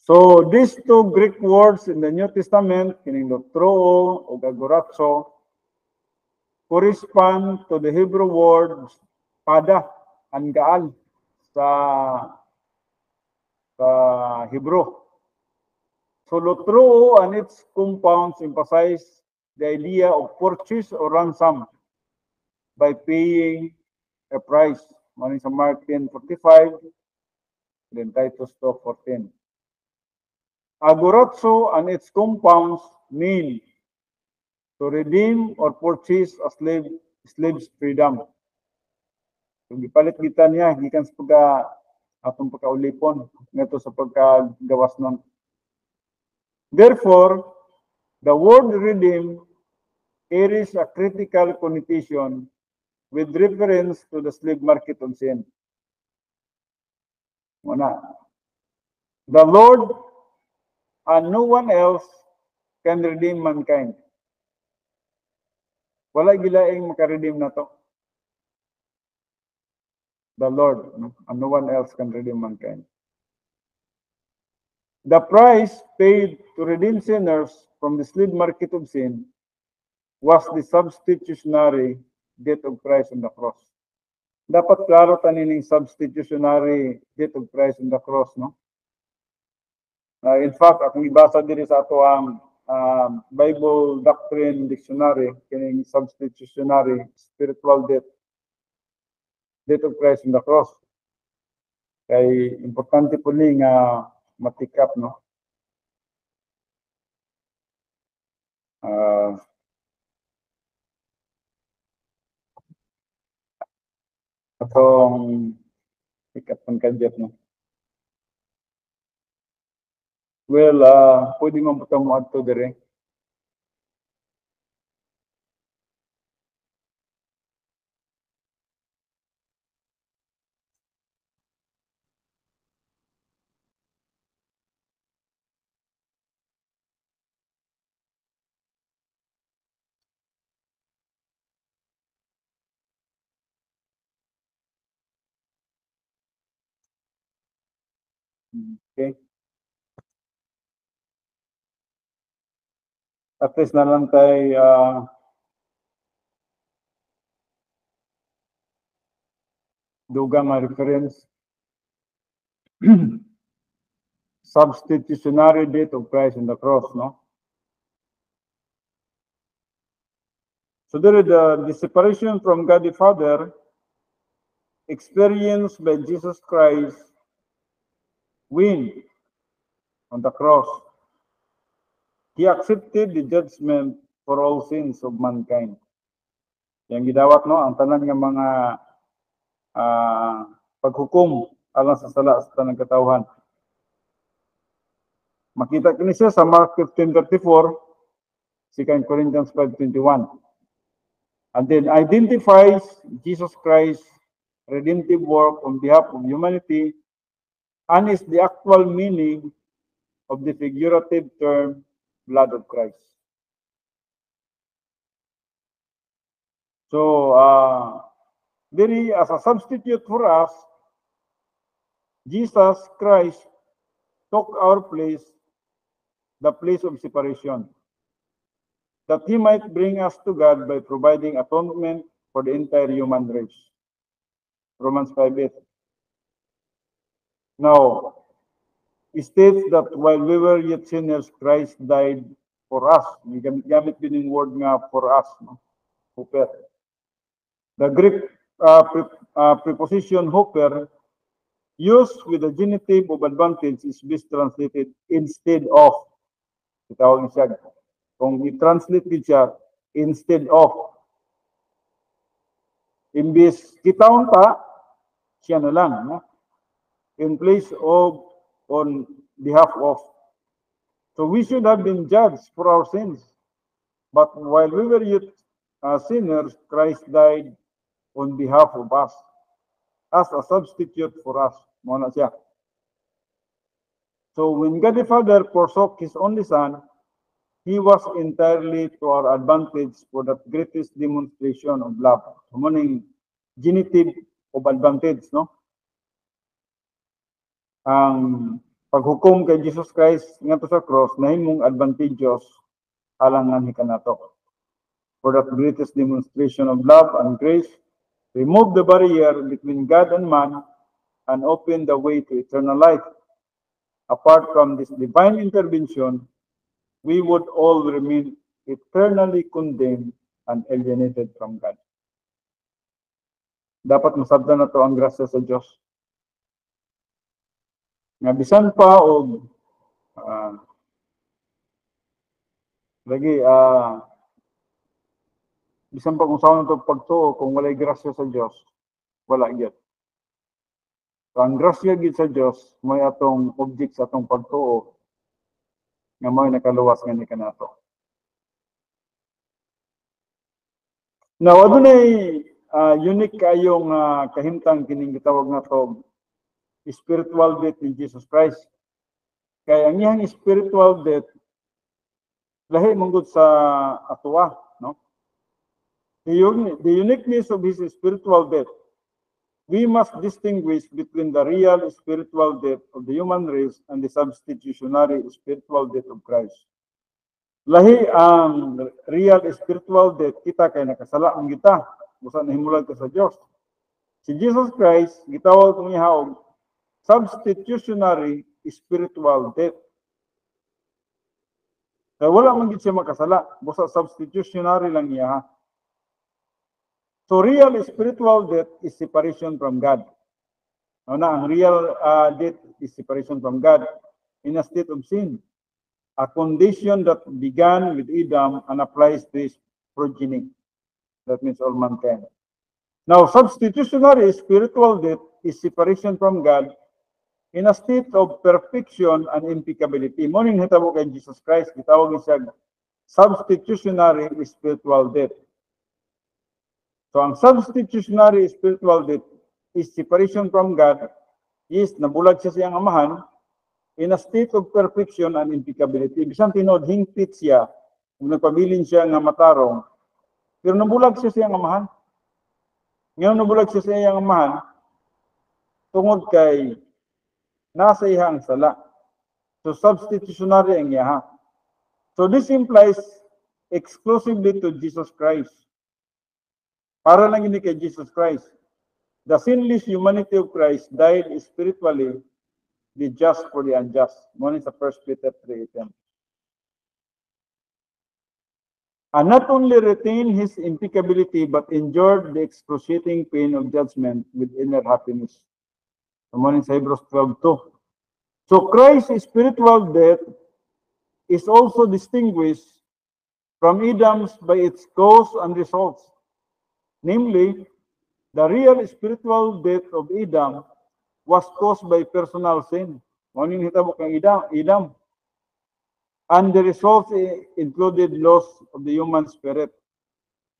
So these two Greek words in the New Testament, kining lotroo o agorazo, correspond to the Hebrew word pada, angaal sa Hebrew. So lotroo and its compounds emphasize the idea of purchase or ransom by paying a price. Maning sa Mark 10:45, then Titus 2:14. Agorazo and its compounds mean to redeem or purchase a slave's freedom. So gipalit kita niya gikan sa atong pagkaulipon ngadto sa pagkagawas nun. Therefore, the word redeem carries a critical connotation with reference to the slave market of sin. Muna, the Lord and no one else can redeem mankind. Wala gilaing makaredeem na to. The Lord, and no one else can redeem mankind. The price paid to redeem sinners from the slave market of sin was the substitutionary death of Christ on the cross. Dapat klaro tanining substitutionary death of Christ on the cross, no? In fact, akong ibasa diri sa ato ang Bible Doctrine Dictionary, kining substitutionary spiritual death of Christ on the cross. Kay importante po ni nga matikap, no? Atong tikap ng kadjet, no? Well, pwede mo butang mo adto dire. Okay. At least na lang tayo dugang reference. Substitutionary death of Christ on the cross, no? So there is the separation from God the Father experienced by Jesus Christ when on the cross. He accepted the judgment for all sins of mankind. Yang gidawat, no, ang tanan nga mga paghukom alang sa sala sa tanang katawhan. Makita kini siya sa Mark 15:34, 2 Corinthians 5:21. And then identifies Jesus Christ's redemptive work on behalf of humanity and is the actual meaning of the figurative term blood of Christ. So, very as a substitute for us, Jesus Christ took our place, the place of separation, that he might bring us to God by providing atonement for the entire human race. Romans 5:8. Now, it states that while we were yet sinners, Christ died for us. May gamit din yung word nga for us. No? Hooper. The Greek preposition hooper used with the genitive of advantage is best translated instead of. Itawag siya. Kung i-translate din siya, instead of. Imbis kitaon pa, siya na lang. No? In place of, on behalf of. So we should have been judged for our sins. But while we were yet sinners, Christ died on behalf of us as a substitute for us. Muna siya. So when God the Father forsook His only Son, He was entirely to our advantage for the greatest demonstration of love. So muning genitive of advantage, no? Ang paghukom kay Jesus Christ ngadto sa cross nahimong advantageous alangan hikanato. For the greatest demonstration of love and grace, remove the barrier between God and man and open the way to eternal life. Apart from this divine intervention, we would all remain eternally condemned and alienated from God. Dapat masabtan na to ang grasya sa Diyos. Nga bisan pa og bisan pa kung saan ito pagtuo, kung walay grasya sa Diyos, wala gyud. So, ang grasya gyud sa Diyos, may atong object sa atong pagtuo, nga may nakaluwas nga ni kanato. Now, adunay unique kayong kahimtang kining gitawag na to spiritual death ni Jesus Christ. Kaya ang iyang spiritual death lahi mangod sa atuwa, no? The uniqueness of his spiritual death, we must distinguish between the real spiritual death of the human race and the substitutionary spiritual death of Christ. Lahi ang real spiritual death, kita kay nakasala ang kita, busa nahimulag ka sa Dios. Si Jesus Christ gitawag kung ihaog substitutionary spiritual death. Kaya wala man gid siya makasala, busa substitutionary lang niya. So real spiritual death is separation from God. Ang real death is separation from God in a state of sin. A condition that began with Adam and applies to his progeny. That means all mankind. Now, substitutionary spiritual death is separation from God in a state of perfection and impeccability. Morning hitabo kay Jesus Christ, gitawag siya substitutionary spiritual death. So, ang substitutionary spiritual death is separation from God, is nabulag siya sa iyang amahan in a state of perfection and impeccability. Bisan tinod, hingpit siya, kung nagpabilin siya nga matarong, pero nabulag siya sa iyang amahan. Ngayon nabulag siya sa iyang amahan, tungod kay nasa ihang sala. So, substitutionary ang iyaha. So, this implies exclusively to Jesus Christ. Para lang ini kay Jesus Christ. The sinless humanity of Christ died spiritually, the just for the unjust. One is the 1 Peter 3:10. And not only retained his impeccability, but endured the excruciating pain of judgment with inner happiness. One is Hebrews 12:2. So Christ's spiritual death is also distinguished from Adam's by its cause and results. Namely, the real spiritual death of Adam was caused by personal sin. Ano yung hitabo kang Adam? And the results included loss of the human spirit.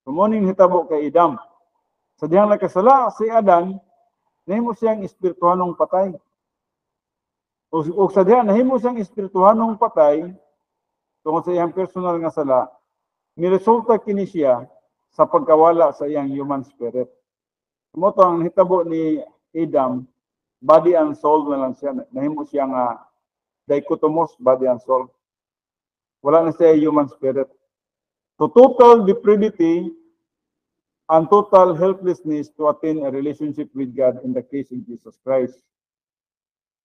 Ano yung hitabo kay Adam? Sa diyang nakasala si Adan, nahimo siyang espirituhanong patay. O sa diyang nahimo siyang espirituhanong patay, tungkol sa iyang personal nga sala, niresulta kini siya sa pagkawala sa iyang human spirit. Mo to ang hitabo ni Adam, body and soul na lang siya. Nahimo siya nga dichotomous body and soul. Wala na siya human spirit. So total depravity and total helplessness to attain a relationship with God in the case of Jesus Christ.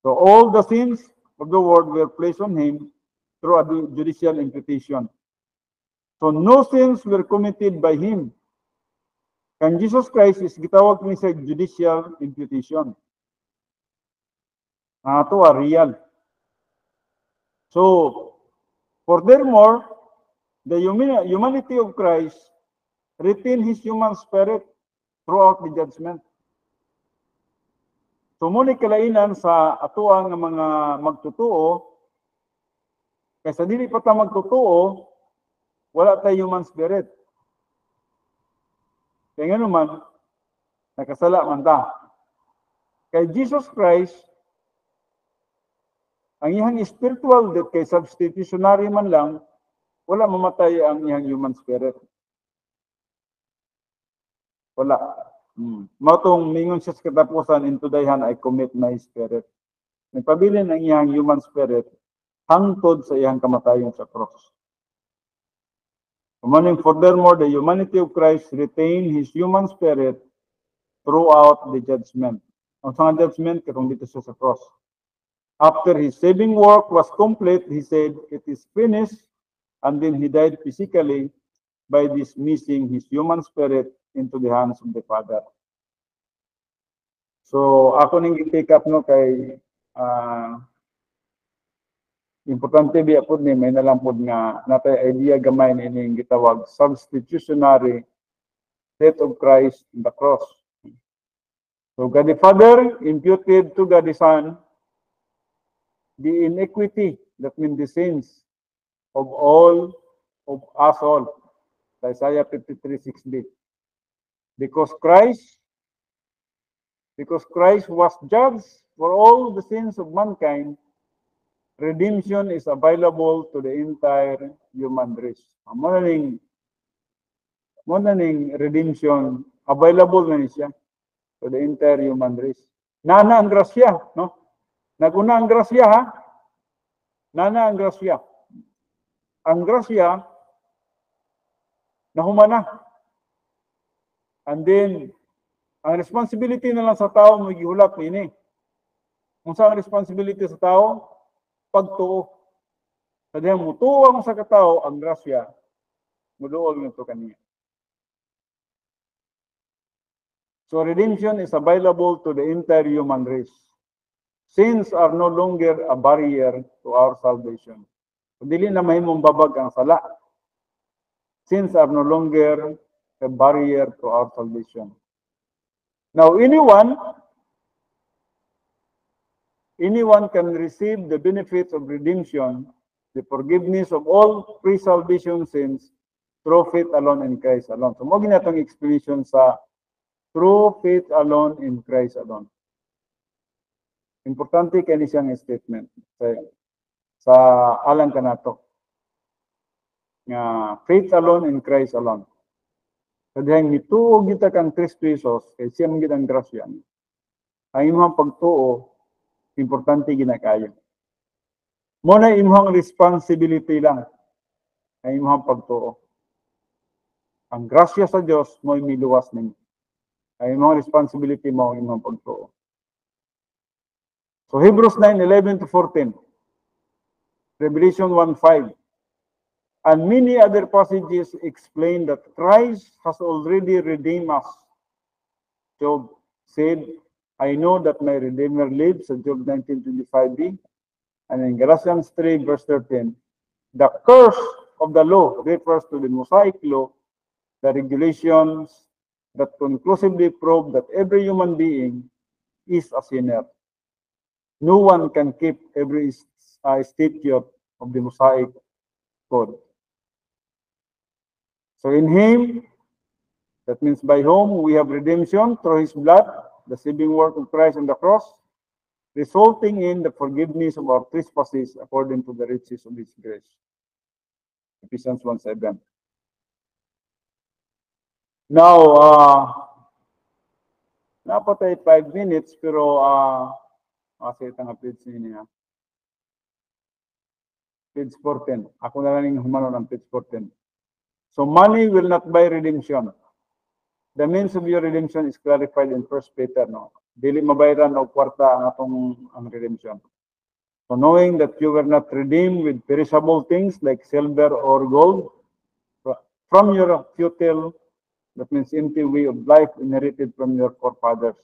So all the sins of the world were placed on him through a judicial imputation. So no sins were committed by him. Kang Jesus Christ is gitawag ni sa judicial imputation. Ito real. So, furthermore, the humanity of Christ retain his human spirit throughout the judgment. So, muna kalainan sa atuang nga mga magtutuo, kaysa dili pa ta magtutuo, wala tayo human spirit. Kaya nga naman, nakasala man ta. Kay Jesus Christ, ang iyang spiritual death kay substitutionary man lang, wala mamatay ang iyang human spirit. Wala. Matong mingon siya sa katapusan, into dayhan I commit my spirit. Nagpabilin ang iyang human spirit hangtod sa iyang kamatayon sa cross. Furthermore, the humanity of Christ retain his human spirit throughout the judgment. Ang sa judgment, katong dito siya sa cross. After his saving work was complete, he said, it is finished, and then he died physically by dismissing his human spirit into the hands of the Father. So, ako ning i-take up no kay importante biya po ni may nalang po nga natay idea gamay ni ining gitawag substitutionary death of Christ in the cross. So, God the Father imputed to God the Son the iniquity, that means the sins of all of us all. Isaiah 53:6b. Because Christ was judged for all the sins of mankind, redemption is available to the entire human race. Morning redemption available na siya to the entire human race. Nana ang grasya, no? Naguna ang grasya, ha? Nana ang grasya. Ang grasya, nahumana. And then, ang responsibility na lang sa tao, magihulap ini. Kung saan ang responsibility sa tao, pagtuo. Sa dihang mutuwa mo sa katao, ang grasya, muduol nito kaniya. So, redemption is available to the entire human race. Sins are no longer a barrier to our salvation. So, dili na mahimong babag ang sala. Sins are no longer a barrier to our salvation. Now, anyone can receive the benefits of redemption, the forgiveness of all pre-salvation sins through faith alone in Christ alone. So, mo ginatong explanation sa through faith alone in Christ alone. Importante kani siyang statement sa alang kanato. Nga faith alone in Christ alone. Sa dihang nituo kita kang Kristo Jesus, kay siyang gitang grasya. Ang imong pagtuo, importante ginakayo. Mo na imong responsibility lang ang imong pagtuo. Ang grasya sa Dios mo miluwas nimo. Ang imong responsibility mo ang imong pagtuo. So Hebrews 9:11-14, Revelation 1:5, and many other passages explain that Christ has already redeemed us. Job said, I know that my Redeemer lives, in Job 19:25b. And in Galatians 3:13, the curse of the law refers to the Mosaic law, the regulations that conclusively prove that every human being is a sinner. No one can keep every statute of the Mosaic code. So in him, that means by whom we have redemption through his blood, the saving work of Christ on the cross, resulting in the forgiveness of our trespasses according to the riches of his grace. Ephesians 1:7. Now, napatay 5 minutes, pero kasi itang page niya. Page 14. Ako na lang yung humano ng page 14. So money will not buy redemption. The means of your redemption is clarified in 1 Peter, no? dili mabayaran og kwarta ang ang redemption. So knowing that you were not redeemed with perishable things like silver or gold from your futile, that means empty way of life inherited from your forefathers.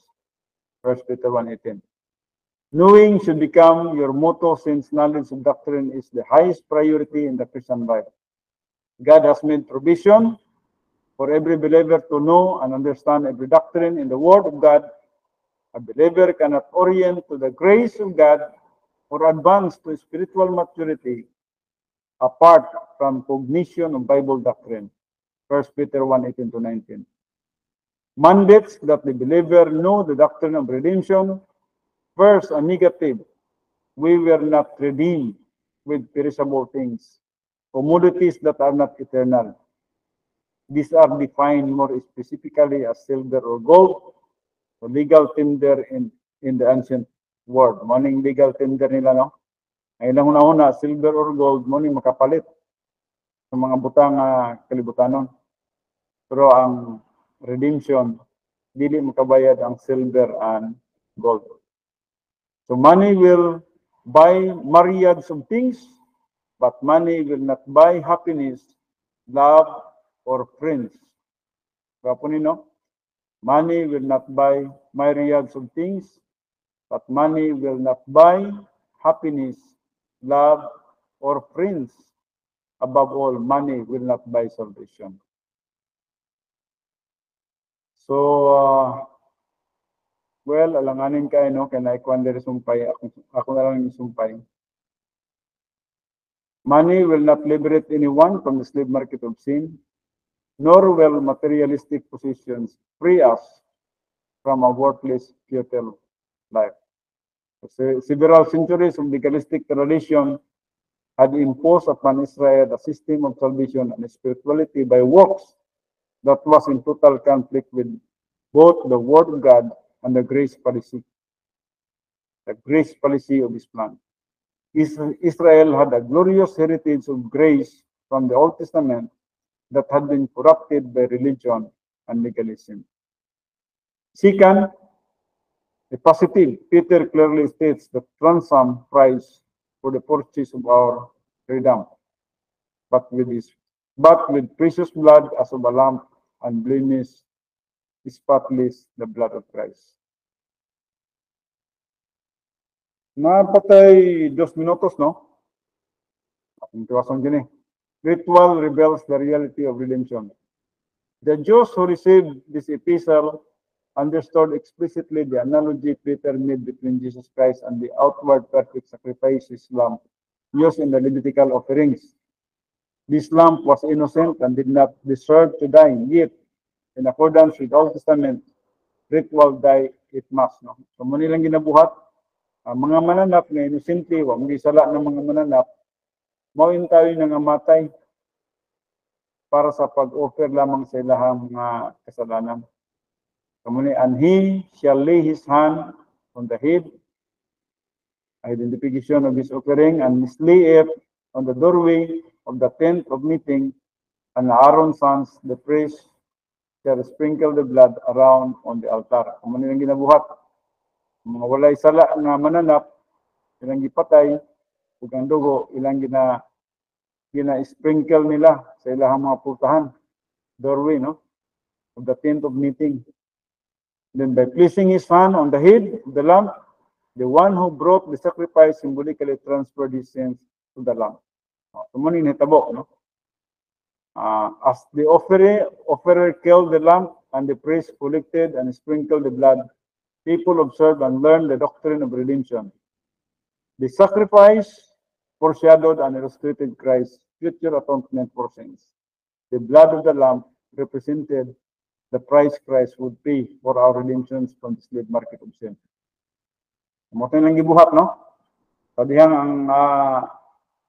1 Peter 1:18. Knowing should become your motto since knowledge of doctrine is the highest priority in the Christian life. God has made provision for every believer to know and understand every doctrine in the Word of God. A believer cannot orient to the grace of God or advance to spiritual maturity apart from cognition of Bible doctrine. 1 Peter 1:18-19. Mandates that the believer know the doctrine of redemption. First, a negative. We were not redeemed with perishable things, commodities that are not eternal. These are defined more specifically as silver or gold, so legal tender in the ancient world. Morning legal tender nila, no? Ay lang una silver or gold, morning makapalit sa mga butang kalibutanon. Pero ang redemption, dili makabayad ang silver and gold. So money will buy myriads of things, but money will not buy happiness, love, or friends. Kapunino, money will not buy myriads of things, but money will not buy happiness, love, or friends. Above all, money will not buy salvation. So, well, alanganin kayo, no? Kaya naikuan diri sumpay. Ako na lang yung sumpay. Money will not liberate anyone from the slave market of sin, nor will materialistic possessions free us from a worthless, futile life. Several centuries of legalistic tradition had imposed upon Israel a system of salvation and spirituality by works that was in total conflict with both the Word of God and the grace policy of His plan. Israel had a glorious heritage of grace from the Old Testament that had been corrupted by religion and legalism. Second, the positive, Peter clearly states the ransom price for the purchase of our freedom, but with precious blood as of a lamb, and blameless, spotless, the blood of Christ. Napatay 2 minutos, no? Ang tuwasan din eh. Ritual reveals the reality of redemption. The Jews who received this epistle understood explicitly the analogy Peter made between Jesus Christ and the outward perfect sacrifices lamb used in the Levitical offerings. This lamb was innocent and did not deserve to die, yet, in accordance with the Old Testament, ritual die it must. No? So, muna lang ginabuhat, mga mananap na inosente, wag sala ng mga mananap, mawin tayo nga matay para sa pag-offer lamang sa ilahang mga kasalanan. Kamuni, and he shall lay his hand on the head, identification of his offering, and lay it on the doorway of the tent of meeting, and Aaron's sons, the priest, shall sprinkle the blood around on the altar. Kamuni lang ginabuhat. Mga walay sala nga mananap, ilang gipatay, ug ang dugo, ilang gina-sprinkle nila sa ilahang mga pultahan, doorway, no? Of the tent of meeting. Then by placing his hand on the head of the lamb, the one who brought the sacrifice symbolically transferred his sins to the lamb. So, muna hitabo, no? As the offerer killed the lamb and the priest collected and sprinkled the blood, people observed and learned the doctrine of redemption. The sacrifice foreshadowed and illustrated Christ's future atonement for sins. The blood of the lamb represented the price Christ would pay for our redemptions from the slave market of sin. Mamotin lang gibuhat, no? Kadihang ang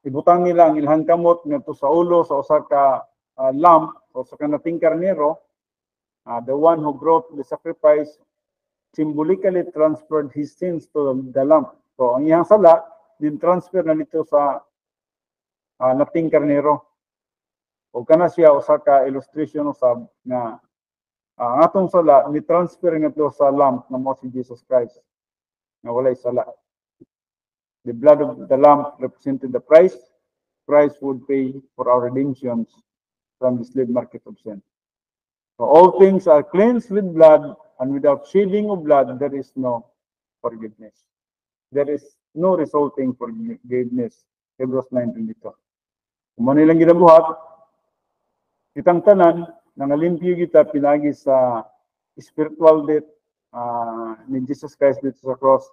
ibutang nila ang ilhang kamot ngadto sa ulo sa usa ka lamb o sa kanating karnero, the one who brought the sacrifice symbolically transferred his sins to the lamb. So ang iyang sala din transfer na nito sa nating karnero. O kana siya usa ka illustration usab nga Ang atong sala ni transfer nga to sa lamb na mo si Jesus Christ nga walay sala. The blood of the lamb represented the price. Christ would pay for our redemptions from the slave market of sin. So all things are cleansed with blood, and without shedding of blood, there is no forgiveness. There is no resulting forgiveness. Hebrews 9:22. Kung ano nilang ginabuhat, kitang tanan, nangalimpyo kita pinagi sa spiritual death ni Jesus Christ dito sa cross.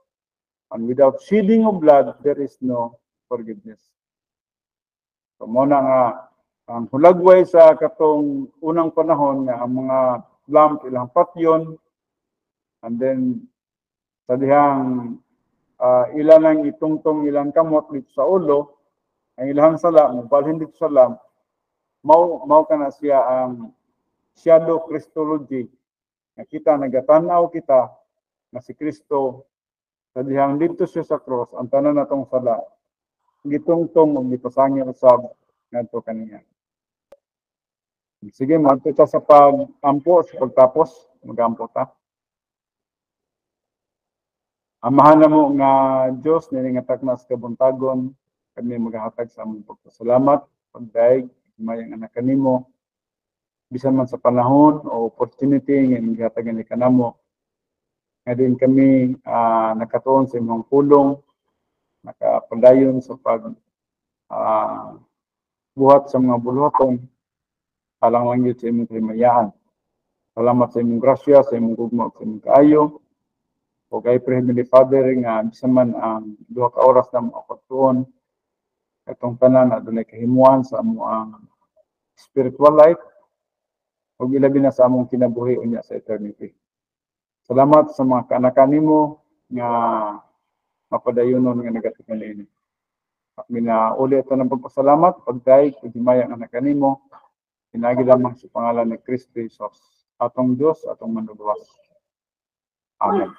And without shedding of blood, there is no forgiveness. So muna nga, ang hulagway sa katong unang panahon nga ang mga lamb ilang patyon, and then sa dihang ilan ang itungtong ilang kamot dito sa ulo, ang ilang sala, mabalhin dito sa lamb, mao ka na siya ang shadow Christology, na kita nagatanaw kita na si Kristo sa dihang dito siya sa cross, ang tanan natong sala, gitungtong o gipasangil usab ngadto kaniya. Sige, magto ta sa pag-ampo, sa pagtapos, mag-ampo ta. Amahan na mo nga Diyos, nilingatak na sa kabuntagon, kami maghahatag sa among pagpasalamat, pagdaig, mayang anak kanimo, bisan man sa panahon o opportunity nga maghahatag ni kanamo. Nga din kami nakatuon sa imong pulong, nakapadayon sa buhat sa mga buluhaton, alang lang yun sa imong kalimayaan. Salamat sa imong grasya, sa imong gugma, sa imong kaayo. O kay Heavenly Father nga bisan man ang 2 ka oras na makatuon, itong tanan na dunay kahimuan sa among spiritual life, o ilabi na sa among kinabuhi unya sa eternity. Salamat sa mga kaanak nimo nga mapadayonon nga nagatikan ini. Minauli ito ng pagpasalamat, pagdaig, paghimayang anak nimo, pinagi lamang sa pangalan ni Kristo Jesus, atong Diyos, atong manluluwas. Amen.